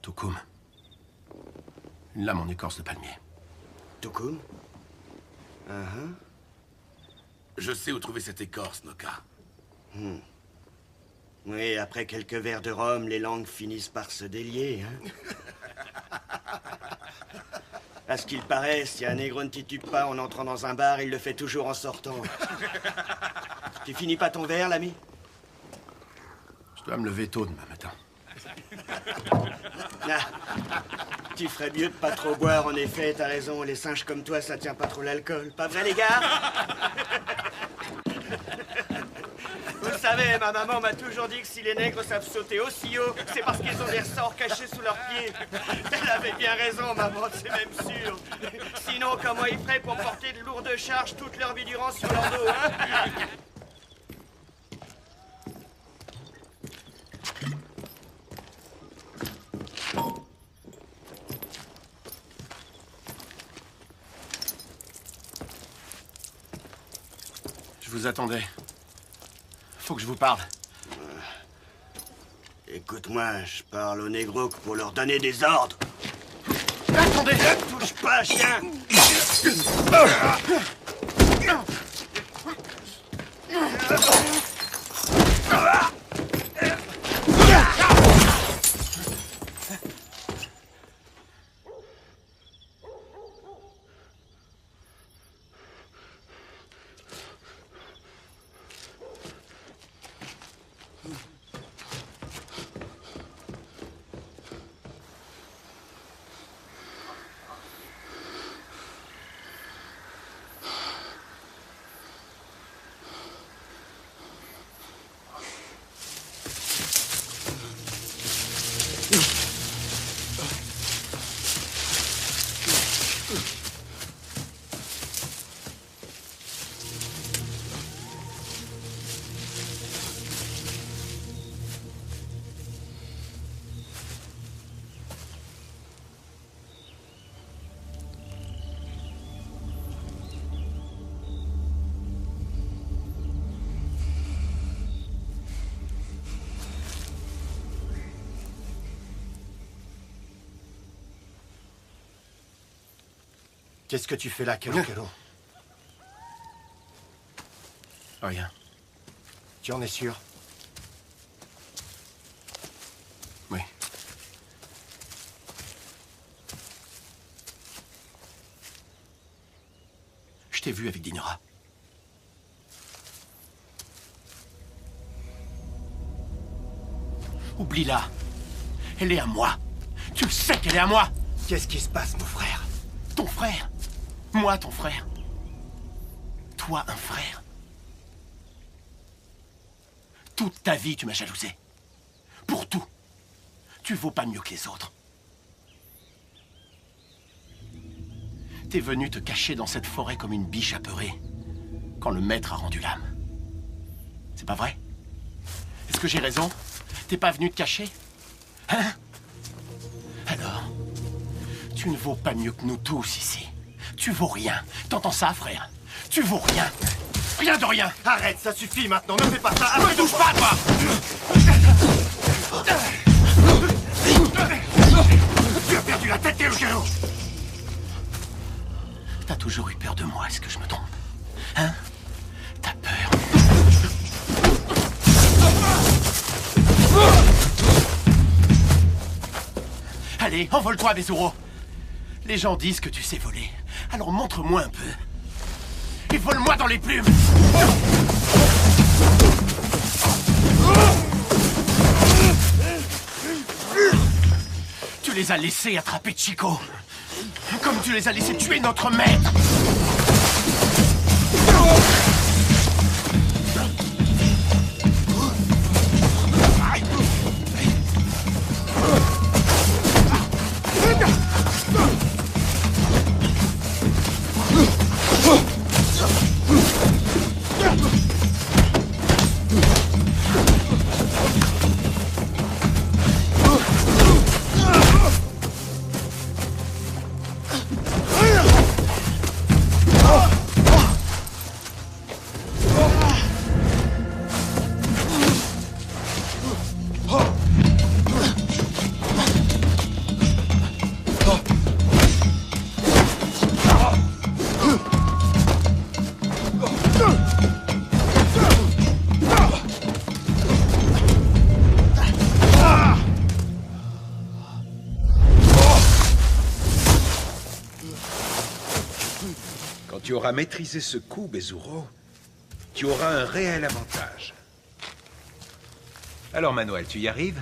Toukoum. Une lame en écorce de palmier. Toukoum? Je sais où trouver cette écorce, Noka. Oui, après quelques verres de rhum, les langues finissent par se délier, hein? À ce qu'il paraît, si un négro ne titube pas en entrant dans un bar, il le fait toujours en sortant. Tu finis pas ton verre, l'ami? Je dois me lever tôt demain matin. Ah, tu ferais mieux de pas trop boire, en effet, t'as raison. Les singes comme toi, ça tient pas trop l'alcool. Pas vrai, les gars? Vous savez, ma maman m'a toujours dit que si les nègres savent sauter aussi haut, c'est parce qu'ils ont des ressorts cachés sous leurs pieds. Elle avait bien raison, maman, c'est même sûr. Sinon, comment ils feraient pour porter de lourdes charges toute leur vie durant sur leur dos, hein? Je vous attendais. Faut que je vous parle. Écoute-moi, je parle aux négros pour leur donner des ordres. Attendez! Ne touche pas, chien! Qu'est-ce que tu fais là, Kero Kero? Rien. Tu en es sûr? Oui. Je t'ai vu avec Dinora. Oublie-la. Elle est à moi. Tu le sais qu'elle est à moi. Qu'est-ce qui se passe, mon frère? Ton frère. Moi, ton frère. Toi, un frère. Toute ta vie, tu m'as jalousé. Pour tout. Tu vaux pas mieux que les autres. T'es venu te cacher dans cette forêt comme une biche apeurée quand le maître a rendu l'âme. C'est pas vrai? Est-ce que j'ai raison? T'es pas venu te cacher? Hein? Alors, tu ne vaux pas mieux que nous tous ici. Tu vaux rien. T'entends ça, frère? Tu vaux rien. Rien de rien. Arrête, ça suffit maintenant, ne fais pas ça. Ne touche pas, toi! Tu as perdu la tête, Théogéro! T'as toujours eu peur de moi, est-ce que je me trompe? Hein? T'as peur? Allez, envole-toi, Bezuro. Les gens disent que tu sais voler. Alors montre-moi un peu. Et vole-moi dans les plumes. Tu les as laissés attraper Chico. Comme tu les as laissés tuer notre maître. Quand tu auras maîtrisé ce coup, Bezuro, tu auras un réel avantage. Alors, Manuel, tu y arrives?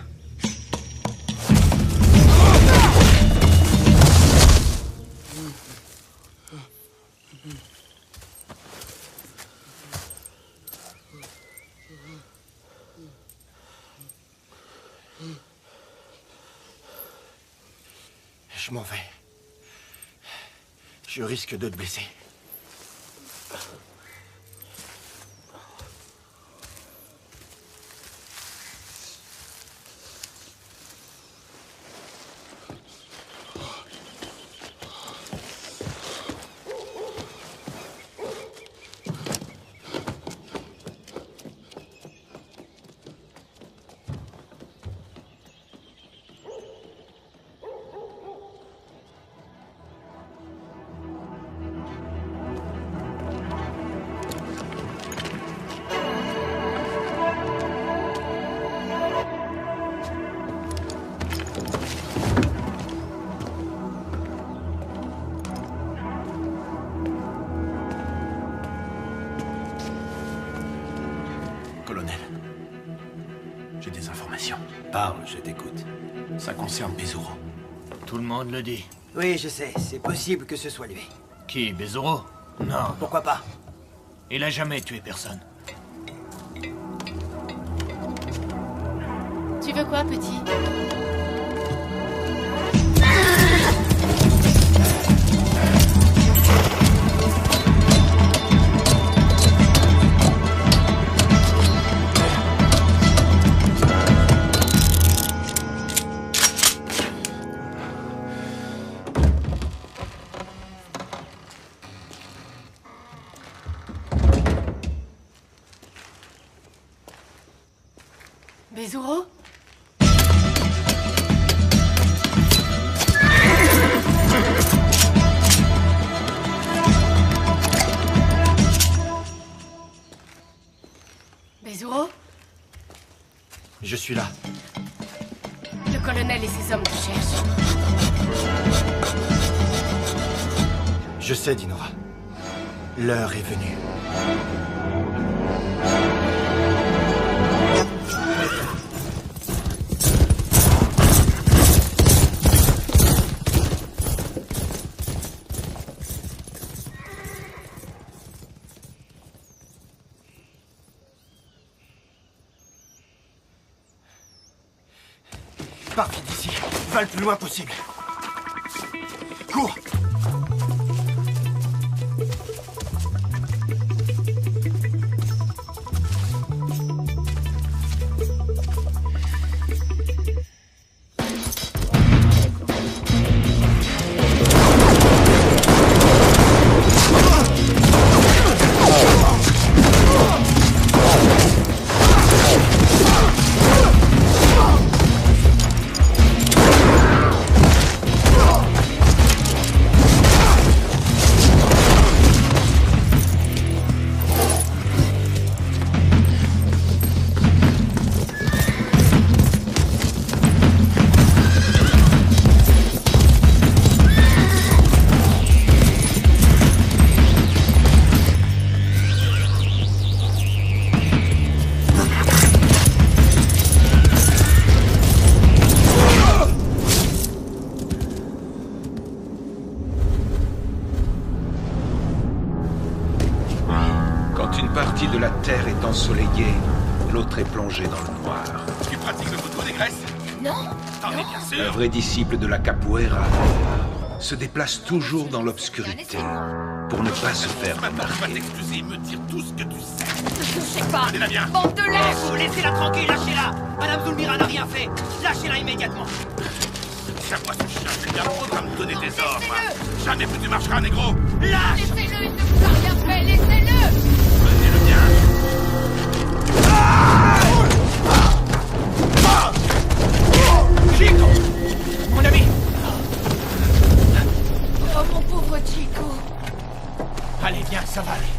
Je m'en vais. Je risque de te blesser. Colonel, j'ai des informations. Parle, je t'écoute. Ça concerne Bezuro. Tout le monde le dit. Oui, je sais. C'est possible que ce soit lui. Qui, Bezuro? Non. Pourquoi pas? Il a jamais tué personne. Tu veux quoi, petit? Bezuro? Bezuro? Je suis là. Le colonel et ses hommes te cherchent. Je sais, Dinora. L'heure est venue. Pars vite d'ici. Va le plus loin possible. Cours! partie de la Terre est ensoleillée, l'autre est plongée dans le noir. Tu pratiques le football des Grèces? Non. T'en es bien sûr? Un vrai disciple de la capoeira se déplace toujours dans l'obscurité pour ne pas se faire Maintenant, tu vas remarquer. t'excuser et me dire tout ce que tu sais. Je sais pas. Allez, viens. Bande de lâches. Vous laissez-la tranquille, lâchez-la. Madame Zulmira n'a rien fait. Lâchez-la immédiatement. Tiens-moi ce chien, c'est bien faudra me donner des ordres. Jamais plus tu marcheras, négro. Lâche. Laissez-le, il ne vous a rien fait, laissez-le. Tenez-le bien. Chico, mon ami. Oh, mon pauvre Chico. Allez, viens, ça va aller.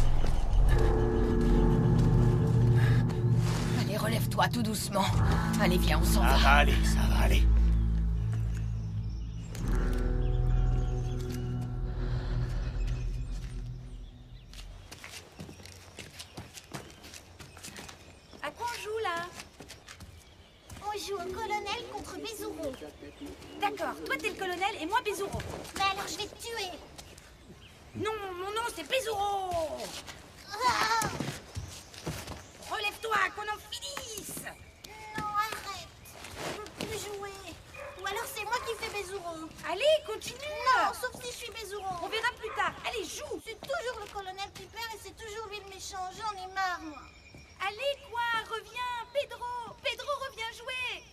Allez, relève-toi tout doucement. Allez, viens, on s'en va. Ça va aller, ça va aller. À quoi on joue là? On joue au colonel contre Bézouron. D'accord, toi t'es le colonel et moi Bézouron. Mais alors je vais te tuer. Non, mon nom c'est Bézouron. Ah, Relève-toi, qu'on en finisse. non, arrête. Je peux plus jouer. Ou alors c'est moi qui fais Bézouron. Allez, continue. Non, sauf si je suis Bézouron. On verra plus tard. Allez, joue. C'est toujours le colonel qui perd et c'est toujours lui le méchant. J'en ai marre, moi. Allez, quoi, reviens, Pedro. Pedro, reviens jouer.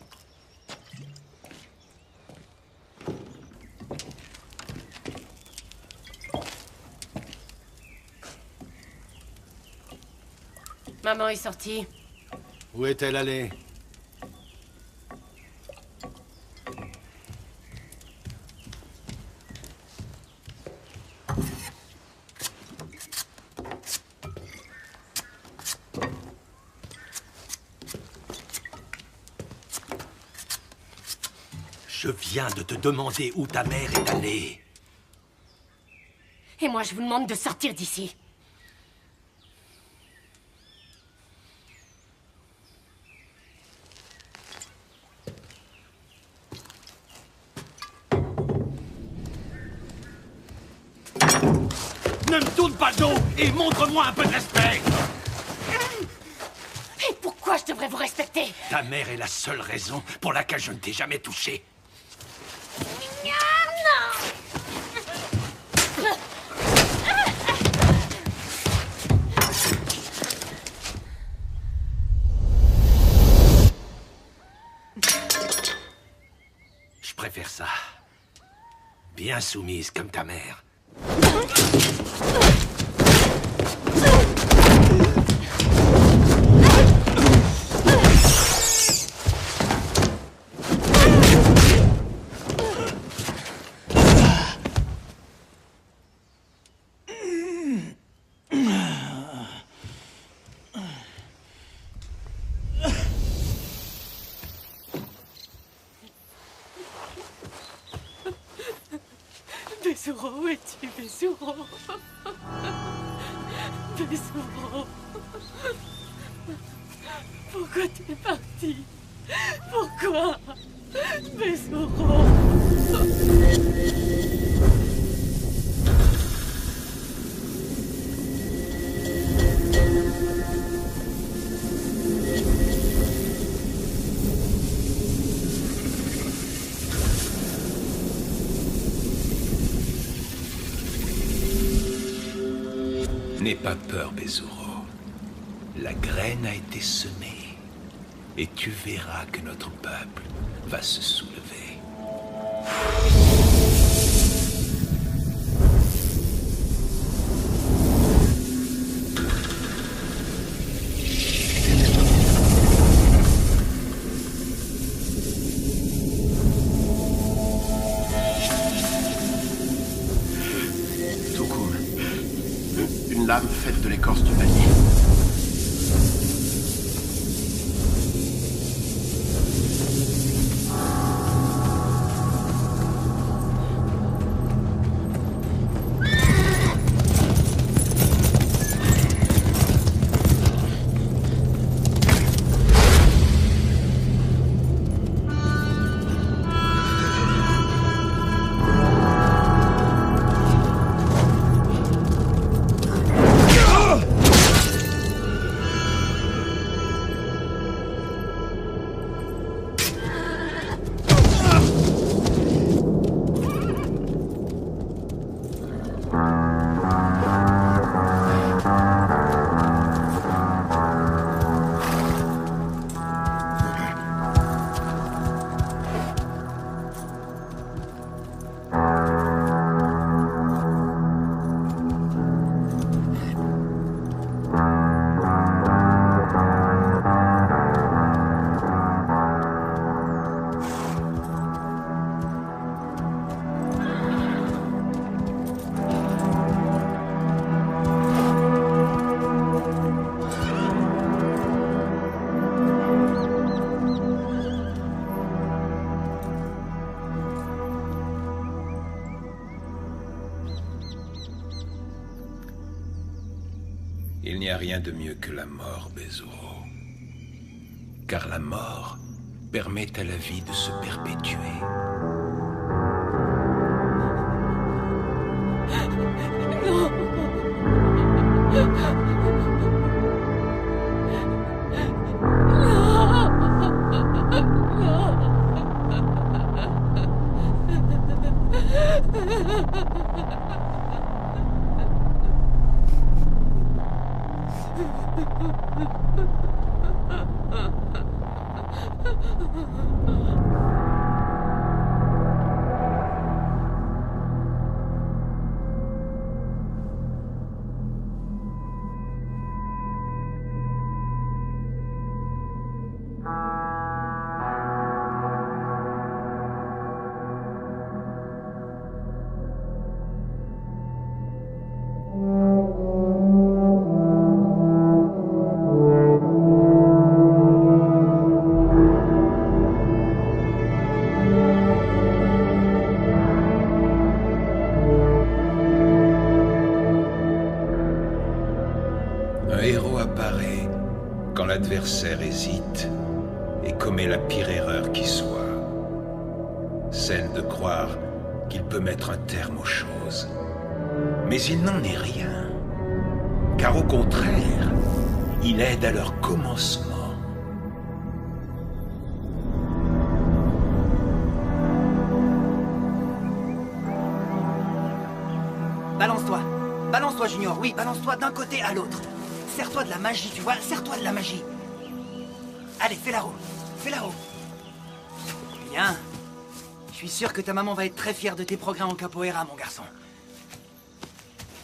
Maman est sortie. Où est-elle allée? Je viens de te demander où ta mère est allée. Et moi, je vous demande de sortir d'ici. Ne me tourne pas le dos et montre-moi un peu de respect. Et pourquoi je devrais vous respecter? Ta mère est la seule raison pour laquelle je ne t'ai jamais touché. Je préfère ça. Bien soumise comme ta mère. Bézouron, où es-tu, Bézouron? Bézouron. Pourquoi tu es parti? Pourquoi? Bézouron. N'aie pas peur, Bézouron. La graine a été semée. Et tu verras que notre peuple va se soulever. Toukoum. Une lame faite de l'écorce du panier. Il n'y a rien de mieux que la mort, Bezuro. Car la mort permet à la vie de se perpétuer. Non. Un héros apparaît quand l'adversaire hésite et commet la pire erreur qui soit, celle de croire qu'il peut mettre un terme aux choses. Mais il n'en est rien, car au contraire, il aide à leur commencement. Balance-toi. Balance-toi, Junior. Oui, balance-toi d'un côté à l'autre. Sers-toi de la magie, tu vois. Sers-toi de la magie. Allez, fais la roue. Fais la roue. Bien. Je suis sûr que ta maman va être très fière de tes progrès en capoeira, mon garçon.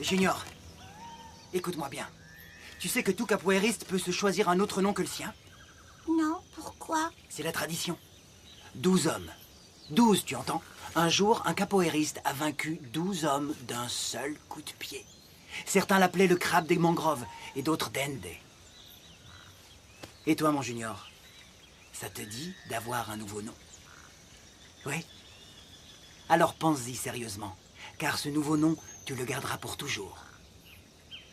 Junior, écoute-moi bien. Tu sais que tout capoeiriste peut se choisir un autre nom que le sien? Non, pourquoi? C'est la tradition. 12 hommes. 12, tu entends? Un jour, un capoeiriste a vaincu 12 hommes d'un seul coup de pied. Certains l'appelaient le crabe des mangroves et d'autres Dende. Et toi, mon Junior, ça te dit d'avoir un nouveau nom? Oui? Alors pense-y sérieusement, car ce nouveau nom, tu le garderas pour toujours.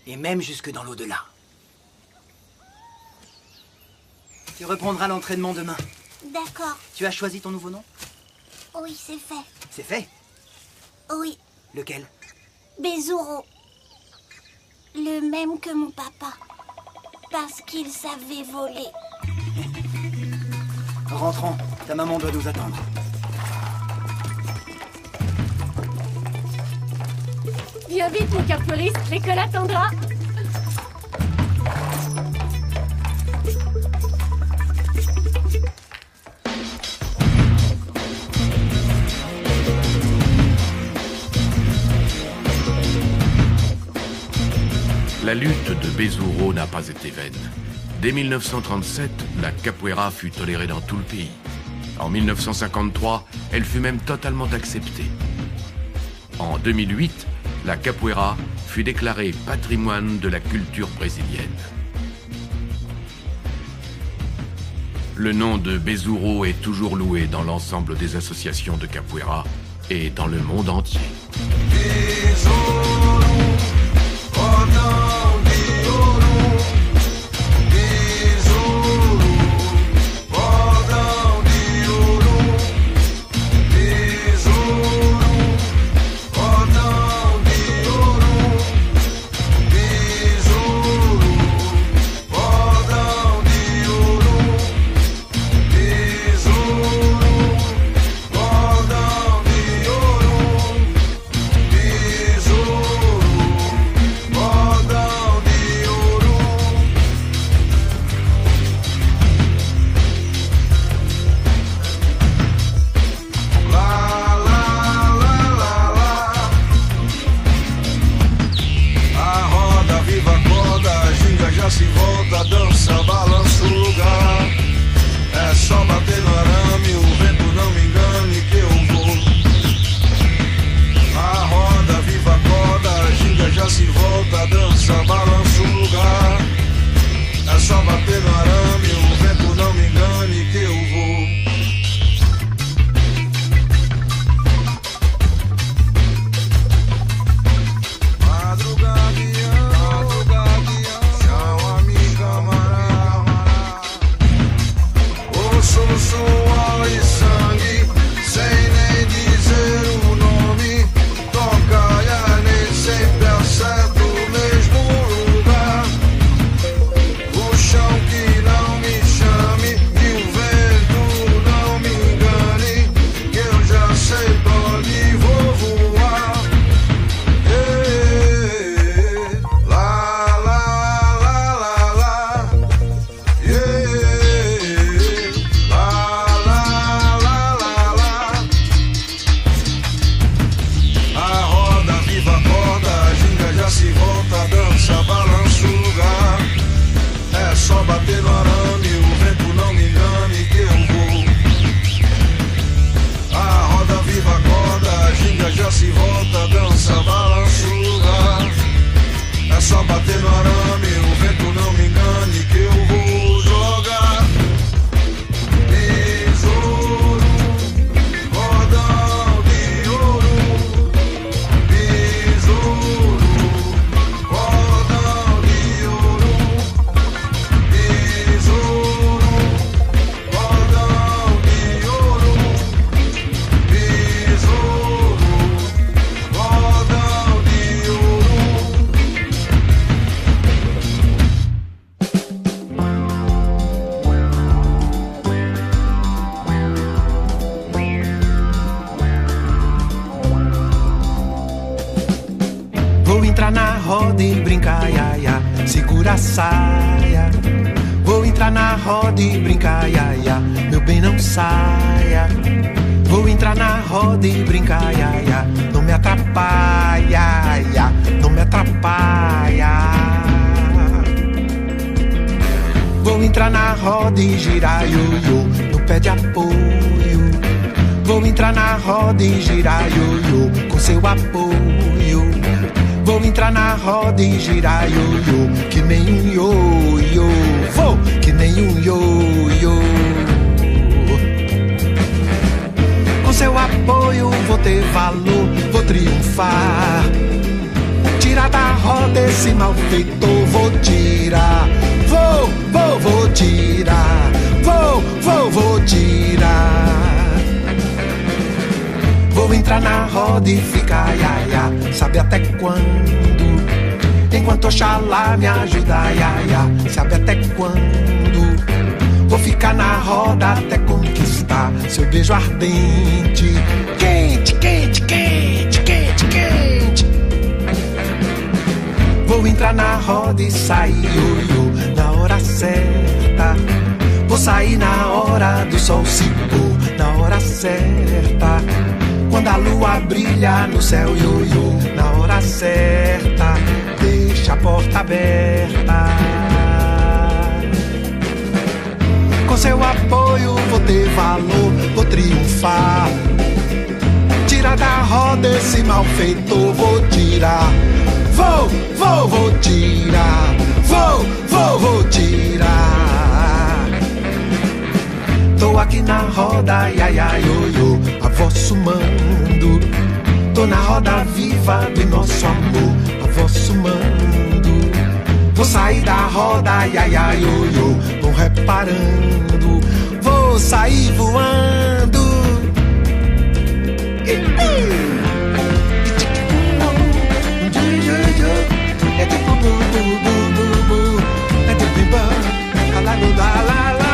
Et même jusque dans l'au-delà. Tu reprendras l'entraînement demain. D'accord. Tu as choisi ton nouveau nom? Oui, c'est fait. C'est fait? Oui, Lequel? Bezuro. Le même que mon papa. Parce qu'il savait voler. Rentrons, ta maman doit nous attendre. Viens vite, mon capoeiriste, l'école attendra. La lutte de Bezuro n'a pas été vaine. Dès 1937, la capoeira fut tolérée dans tout le pays. En 1953, elle fut même totalement acceptée. En 2008, la capoeira fut déclarée patrimoine de la culture brésilienne. Le nom de Bezuro est toujours loué dans l'ensemble des associations de capoeira et dans le monde entier. Se volta, dança, balança o lugar. É só bater no arame, o vento não me engane que eu vou. A roda, viva a corda, a ginga já se volta, dança, balança o lugar. É só bater no arame, o vento não me engane que eu vou. Madrugada, já se volta, dança, balança o lugar. É só bater no arame, o vento não me engane que eu vou. A roda viva acorda, a ginga já se volta, dança, balança o lugar. É só bater no arame, o vento não me engane que eu vou jogar. Tesouro, cordão de ouro. Tesouro, cordão de ouro. Tesouro, cordão de ouro. Tesouro, cordão de ouro. Vou entrar na roda e brincar, ia, ia, segura a saia. Vou entrar na roda e brincar, ia, ia, meu bem não saia. Vou entrar na roda e brincar, ia, ia, não me atrapalha, ia, não me atrapalha. Vou entrar na roda e girar, ioiô, no pé de apoio. Vou entrar na roda e girar, ioiô, com seu apoio. Vou entrar na roda e girar, ioiô, que nem um ioiô. Vou, que nem um ioiô. Com seu apoio vou ter valor, vou triunfar. Tirar da roda esse malfeitor, vou tirar. Vou tirar. Vou tirar. Vou entrar na roda e ficar, ia, ia, sabe até quando? Enquanto Oxalá me ajuda, ia, ia, sabe até quando? Vou ficar na roda até conquistar seu beijo ardente. Quente, quente, quente, quente, quente. Vou entrar na roda e sair, ioiô, na hora certa. Vou sair na hora do sol se pôr, na hora certa. Quando a lua brilha no céu, ioiô, na hora certa, deixa a porta aberta. Com seu apoio vou ter valor, vou triunfar. Tirar da roda esse malfeitor, vou tirar. Vou tirar. Vou tirar. Tô aqui na roda, ia, ia, ioiô, a vosso mando. Tô na roda viva do nosso amor, a vosso mando. Vou sair da roda, ia, ia, ioiô, vão reparando. Vou sair voando. É tipo bu, bu, bu, bu, bu. É tipo bimba, lá, lá, lá, lá.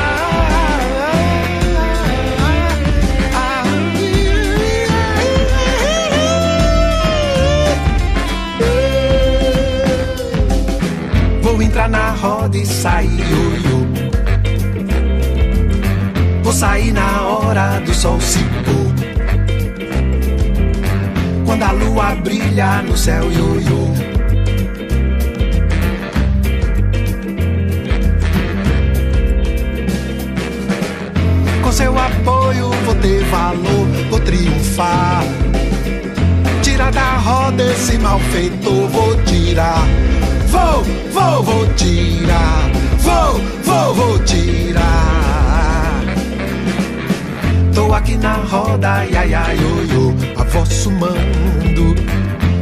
Vou entrar na roda e sair, ioiô. Vou sair na hora do sol se pôr. Quando a lua brilha no céu, ioiô. Com seu apoio vou ter valor, vou triunfar. Tirar da roda esse malfeitor, vou tirar. Vou tirar. Vou tirar. Tô aqui na roda, ia, ia, ioiô, a vosso mando.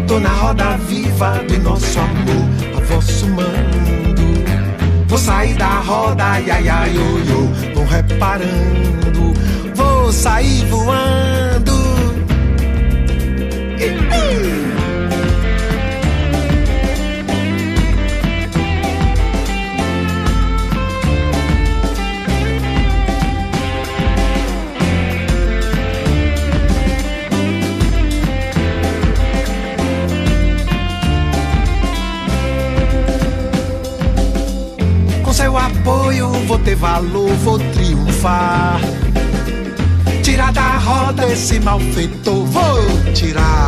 Tô na roda viva do nosso amor, a vosso mando. Vou sair da roda, ia, ia, ioiô, vão reparando. Vou sair voando. Seu apoio vou ter valor, vou triunfar. Tirar da roda esse malfeitor, vou tirar.